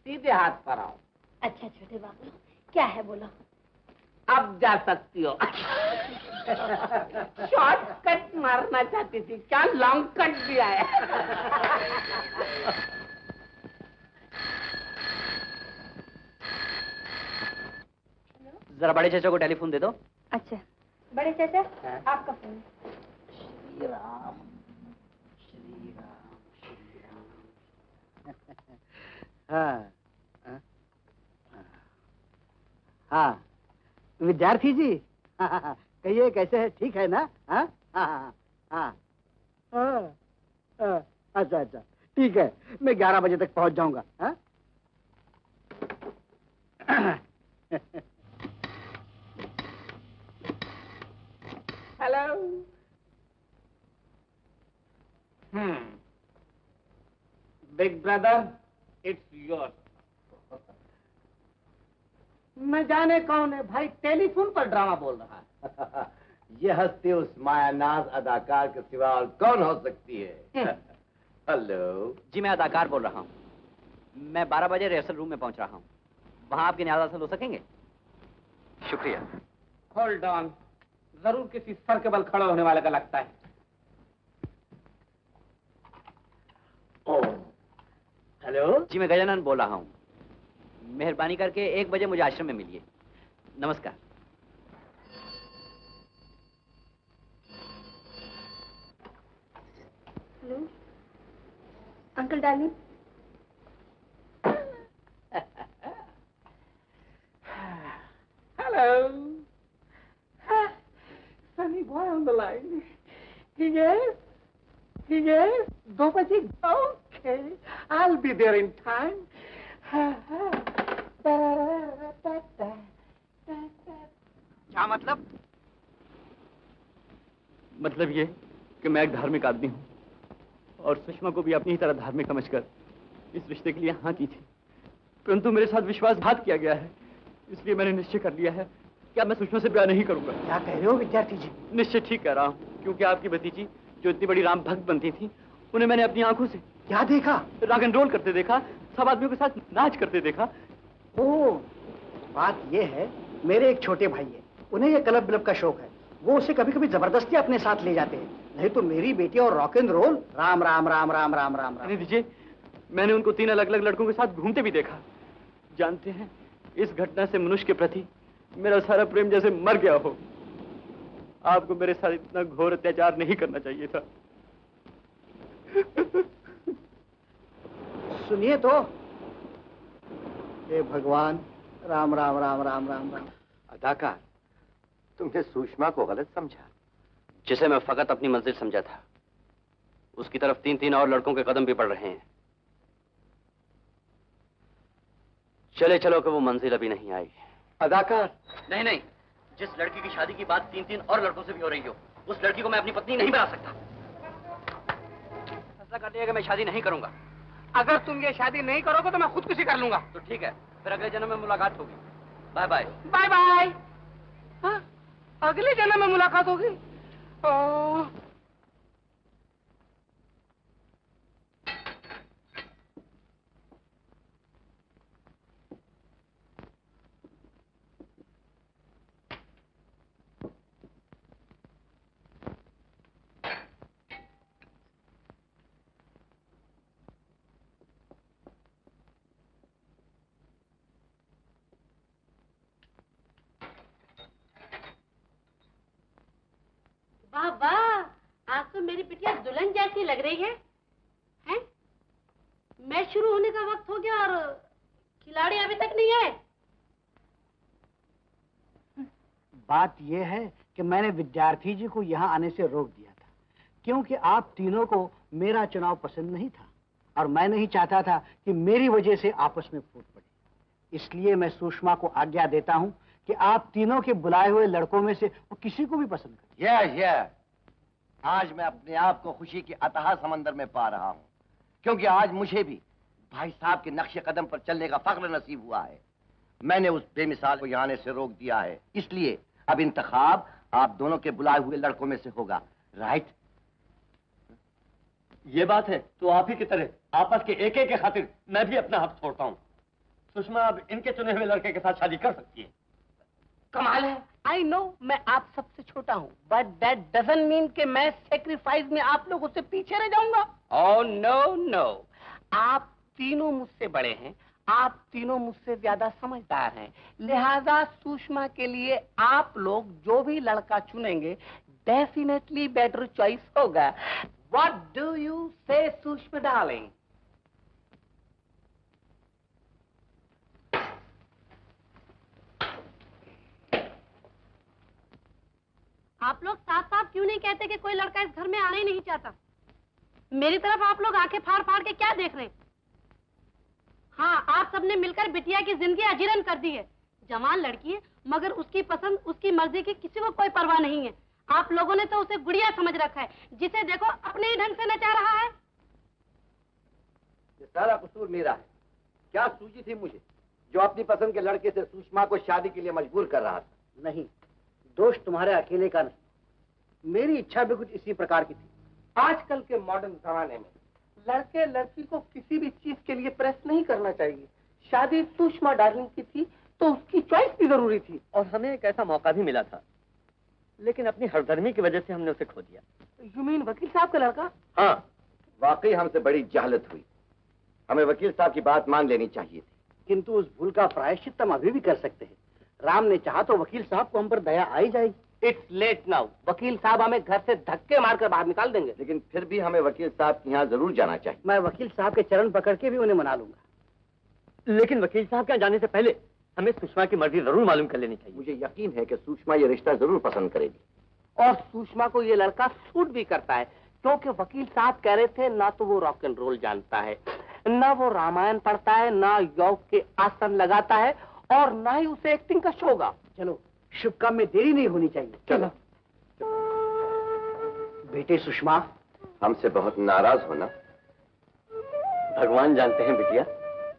सीधे हाथ पर आओ। अच्छा छोटे बाबू, क्या है बोलो। अब जा सकती हो। शॉर्टकट मारना चाहती थी क्या? लॉन्ग कट दिया है। जरा बड़े चाचा को टेलीफोन दे दो। अच्छा बड़े चाचा, आपका फोन। श्री राम श्री राम श्री राम। हाँ हाँ विद्यार्थी जी, कहिए कैसे है? ठीक है ना? हाँ हाँ हाँ हाँ। अच्छा अच्छा ठीक है, मैं 11 बजे तक पहुंच जाऊंगा। हाँ hello. Big brother, it's yours. न जाने कौन है भाई, टेलीफोन पर ड्रामा बोल रहा है। ये हस्ती उस मायानाज अदाकार के सिवा और कौन हो सकती है? हेलो जी, मैं अदाकार बोल रहा हूँ। मैं 12 बजे रिहर्सल रूम में पहुंच रहा हूँ। वहां आपके न्याज हासिल हो सकेंगे? शुक्रिया। होल्ड ऑन, जरूर किसी सर के बल खड़े होने वाले का लगता है। हेलो जी, मैं गजानन बोल रहा हूँ। मेहरबानी करके 1 बजे मुझे आश्रम में मिलिए। नमस्कार। Hello uncle darling. Hello. Sunny boy on the line. Yes, 2 बजे। Okay, I'll be there in time. क्या मतलब? मतलब ये कि मैं एक धार्मिक आदमी हूँ और सुषमा को भी अपनी ही तरह धार्मिक समझकर इस रिश्ते के लिए हाँ की थी, परंतु मेरे साथ विश्वासघात किया गया है। इसलिए मैंने निश्चय कर लिया है कि अब मैं सुषमा से ब्याह नहीं करूंगा। क्या कह रहे हो विद्यार्थी जी? निश्चय ठीक कह रहा हूँ, क्योंकि आपकी भतीजी जो इतनी बड़ी राम भक्त बनती थी, उन्हें मैंने अपनी आंखों से क्या देखा? रॉक एंड रोल करते देखा, सब आदमियों के साथ नाच करते देखा। ओह, बात ये है, मेरे एक छोटे भाई है, उन्हें ये क्लब ब्लब का शौक है। वो उसे कभी कभी जबरदस्ती अपने साथ ले जाते हैं, नहीं तो मेरी बेटी और rock and roll Ram Ram Ram Ram Ram Ram Ram. दीजिए, मैंने उनको 3 अलग अलग लड़कों के साथ घूमते भी देखा। जानते हैं, इस घटना से मनुष्य के प्रति मेरा सारा प्रेम जैसे मर गया हो। आपको मेरे साथ इतना घोर अत्याचार नहीं करना चाहिए था। सुनिए तो, हे भगवान, राम राम राम राम राम राम। अदाकार, तुमने सुषमा को गलत समझा। जिसे मैं फकत अपनी मंजिल समझा था, उसकी तरफ 3-3 और लड़कों के कदम भी पड़ रहे हैं। चले चलो कि वो मंजिल अभी नहीं आई। अदाकार, नहीं नहीं, जिस लड़की की शादी की बात 3-3 और लड़कों से भी हो रही हो, उस लड़की को मैं अपनी पत्नी नहीं बना सकता। फैसला कर लिया कि मैं शादी नहीं करूंगा। अगर तुम ये शादी नहीं करोगे तो मैं खुदकुशी कर लूंगा। तो ठीक है, फिर अगले जन्म में मुलाकात होगी। Bye bye. Bye bye. हाँ, अगले जन्म में मुलाकात होगी। वाह वाह, आज तो मेरी बिटिया दुल्हन जैसी लग रही है। हैं? मैच शुरू होने का वक्त हो गया और खिलाड़ी अभी तक नहीं आए। बात यह है कि मैंने विद्यार्थी जी को यहाँ आने से रोक दिया था, क्योंकि आप तीनों को मेरा चुनाव पसंद नहीं था और मैं नहीं चाहता था कि मेरी वजह से आपस में फूट पड़े। इसलिए मैं सुषमा को आज्ञा देता हूँ कि आप तीनों के बुलाए हुए लड़कों में से वो किसी को भी पसंद करें। आज मैं अपने आप को खुशी के अथाह समंदर में पा रहा हूँ, क्योंकि आज मुझे भी भाई साहब के नक्शे कदम पर चलने का फख्र नसीब हुआ है। मैंने उस बेमिसाल को यहाँ आने से रोक दिया है, इसलिए अब इंतखाब आप दोनों के बुलाए हुए लड़कों में से होगा। राइट? ये बात है तो आप ही की तरह आपस के एक के खातिर मैं भी अपना हक छोड़ता हूँ। सुषमा अब इनके चुने हुए लड़के के साथ शादी कर सकती है। कमाल है। आई नो मैं आप सबसे छोटा हूँ, बट दैट डजंट मीन कि मैं सेक्रीफाइस में आप लोगों से पीछे रह जाऊंगा। ओह नो नो, आप तीनों मुझसे बड़े हैं, आप तीनों मुझसे ज्यादा समझदार हैं, लिहाजा सुषमा के लिए आप लोग जो भी लड़का चुनेंगे डेफिनेटली बेटर चॉइस होगा। व्हाट डू यू से सुषमा डार्लिंग? आप लोग साफ साफ क्यों नहीं कहते कि कोई लड़का इस घर में आना ही नहीं चाहता? मेरी तरफ आप लोग आंखें फाड़ फाड़ के क्या देख रहे हैं? हाँ, आप सबने मिलकर बिटिया की जिंदगी अजीरन कर दी है। जवान लड़की है, मगर उसकी पसंद, उसकी मर्जी की किसी को कोई परवाह नहीं है। आप लोगों ने तो उसे गुड़िया समझ रखा है, जिसे देखो अपने ही ढंग से नचा रहा है। ये सारा कसूर मेरा है। क्या सूझी थी मुझे जो अपनी पसंद के लड़के से सुषमा को शादी के लिए मजबूर कर रहा था? नहीं, दोष तुम्हारे अकेले का नहीं, मेरी इच्छा भी कुछ इसी प्रकार की थी। आजकल के मॉडर्न जमाने में लड़के लड़की को किसी भी चीज के लिए प्रेस नहीं करना चाहिए। शादी सुषमा डार्लिंग की थी तो उसकी चॉइस भी जरूरी थी, और हमें एक ऐसा मौका भी मिला था, लेकिन अपनी हरदर्मी की वजह से हमने उसे खो दिया। यू मीन वकील साहब का लड़का? हाँ, वाकई हमसे बड़ी जाहलत हुई। हमें वकील साहब की बात मान लेनी चाहिए थी। किंतु उस भूल का प्रायश्चित हम अभी भी कर सकते हैं। राम ने चाहा तो वकील साहब को हम पर दया आ ही जाएगी। It's late now. वकील साहब हमें घर से धक्के मारकर बाहर निकाल देंगे। लेकिन फिर भी हमें वकील साहब के यहाँ जरूर जाना चाहिए। मैं वकील साहब के चरण पकड़ के भी उन्हें मना लूंगा। लेकिन वकील साहब के यहाँ जाने से पहले हमें सुषमा की मर्जी जरूर मालूम कर लेनी चाहिए। मुझे यकीन है कि सुषमा ये रिश्ता जरूर पसंद करेगी, और सुषमा को ये लड़का सूट भी करता है, क्योंकि वकील साहब कह रहे थे ना तो वो रॉक एंड रोल जानता है, ना वो रामायण पढ़ता है, ना योग के आसन लगाता है, और ना ही उसे एक्टिंग का शौक। चलो, शुभ काम में देरी नहीं होनी चाहिए। चलो। बेटे सुषमा, हमसे बहुत नाराज होना। भगवान जानते हैं बिटिया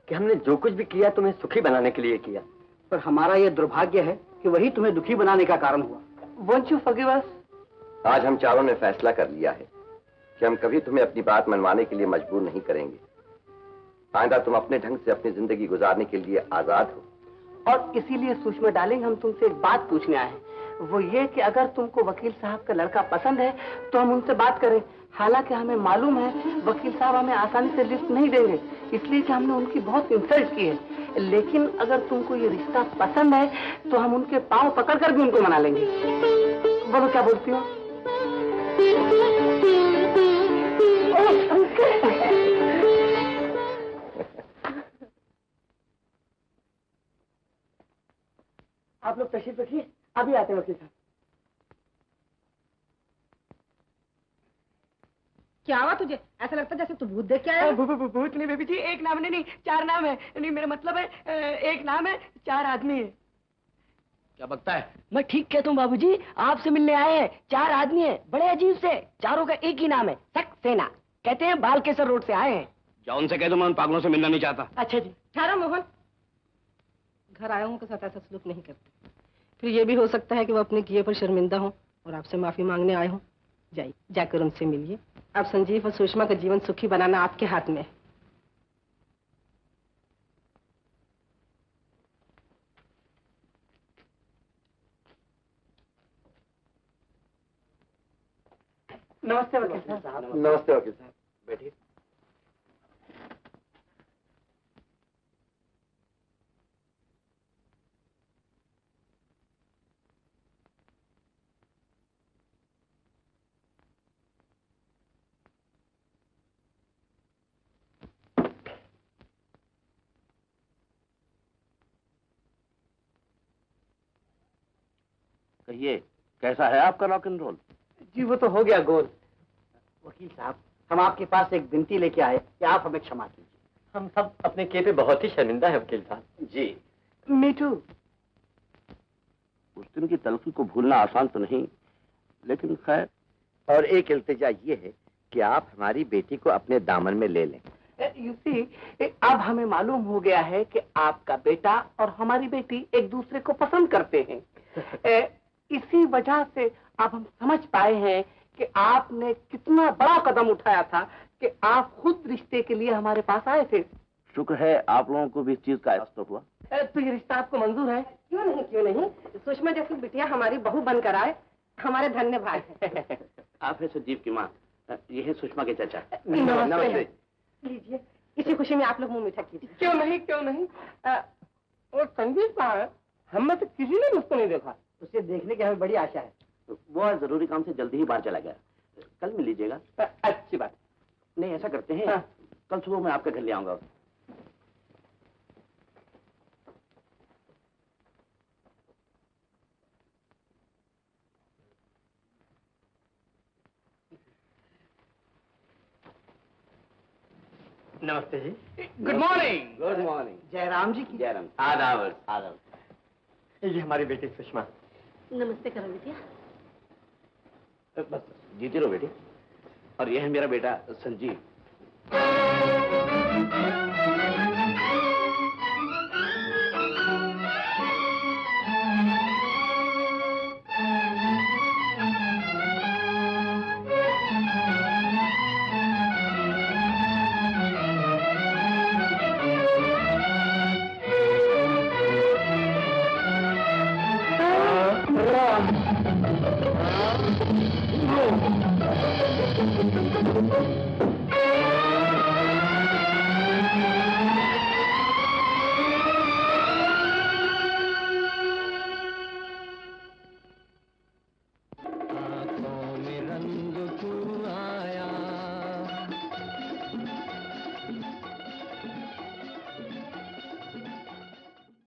कि हमने जो कुछ भी किया तुम्हें सुखी बनाने के लिए किया, पर हमारा यह दुर्भाग्य है कि वही तुम्हें दुखी बनाने का कारण हुआ। वोंट यू फॉरगिव अस? आज हम चारों ने फैसला कर लिया है कि हम कभी तुम्हें अपनी बात मनवाने के लिए मजबूर नहीं करेंगे। आइंदा तुम अपने ढंग से अपनी जिंदगी गुजारने के लिए आजाद हो। और इसीलिए सुषमा डार्लिंग हम तुमसे एक बात पूछने आए हैं, वो ये कि अगर तुमको वकील साहब का लड़का पसंद है तो हम उनसे बात करें। हालांकि हमें मालूम है वकील साहब हमें आसानी से लिस्ट नहीं देंगे, इसलिए कि हमने उनकी बहुत इंसल्ट की है। लेकिन अगर तुमको ये रिश्ता पसंद है तो हम उनके पांव पकड़कर भी उनको मना लेंगे। बोलो, क्या बोलती हो? आप लोग तशरीफ रखिए, अभी आते हैं वकील साहब। क्या हुआ तुझे? ऐसा लगता जैसे तू भूत देख के आया। भूत नहीं बेबी जी, एक नाम नहीं, 4 नाम है। नहीं, मेरा मतलब है एक नाम है, 4 आदमी है। क्या बकता है? मैं ठीक कहता हूँ बाबूजी, आपसे मिलने आए हैं। 4 आदमी हैं, बड़े अजीब से। चारों का एक ही नाम है, सक्सेना। कहते हैं बाल केसर रोड से आए हैं। जाओ उनसे कह दो मैं उन पागलों से मिलना नहीं चाहता। अच्छा जी। ठहरो मोहन, घर आए हूँ के साथ ऐसा सलूक नहीं करते। फिर ये भी हो सकता है कि वो अपने किए पर शर्मिंदा हो और आपसे माफी मांगने आए हों। जाइए, जाकर उनसे मिलिए। अब संजीव और सुषमा का जीवन सुखी बनाना आपके हाथ में है। नमस्ते वकील साहब। नमस्ते वकील साहब, बैठिए। कहिए, कैसा है आपका रॉक एंड रोल? जी वो तो हो गया गोल। वकील साहब, हम आपके पास एक विनती लेके आए कि आप हमें क्षमा कीजिए। हम सब अपने किए पे बहुत ही शर्मिंदा है वकील साहब। जी। Me too. उस दिन की तलखी को भूलना आसान तो नहीं, लेकिन खैर। और एक इल्तिजा ये है कि आप हमारी बेटी को अपने दामन में ले लें। यू सी, अब हमें मालूम हो गया है कि आपका बेटा और हमारी बेटी एक दूसरे को पसंद करते हैं। इसी वजह से अब हम समझ पाए हैं कि आपने कितना बड़ा कदम उठाया था कि आप खुद रिश्ते के लिए हमारे पास आए थे। शुक्र है आप लोगों को भी इस चीज का एहसास तो हुआ। तो ये रिश्ता आपको मंजूर है? क्यों नहीं, क्यों नहीं। सुषमा जैसी बिटिया हमारी बहू बनकर आए, हमारे धन्य भाई हैं। आप है संजीव की माँ, ये है सुषमा के चाचा। नमस्ते। लीजिए, इसी खुशी में आप लोग मुंह मीठा कीजिए। क्यों नहीं, क्यों नहीं। और संजीव कहाँ है? हम में से किसी ने मुझको नहीं देखा। उसे देखने की हमें बड़ी आशा है। वो जरूरी काम से जल्दी ही बाहर चला गया, कल मिल लीजिएगा। अच्छी बात। नहीं, ऐसा करते हैं, कल सुबह मैं आपके घर ले आऊंगा। नमस्ते जी। Good morning. Good morning. Jairam ji की। जयराम। आदाब आदाब। ये हमारी बेटी सुषमा। नमस्ते करो बिटिया। बस जीते रहो बेटी। और ये है मेरा बेटा संजीव।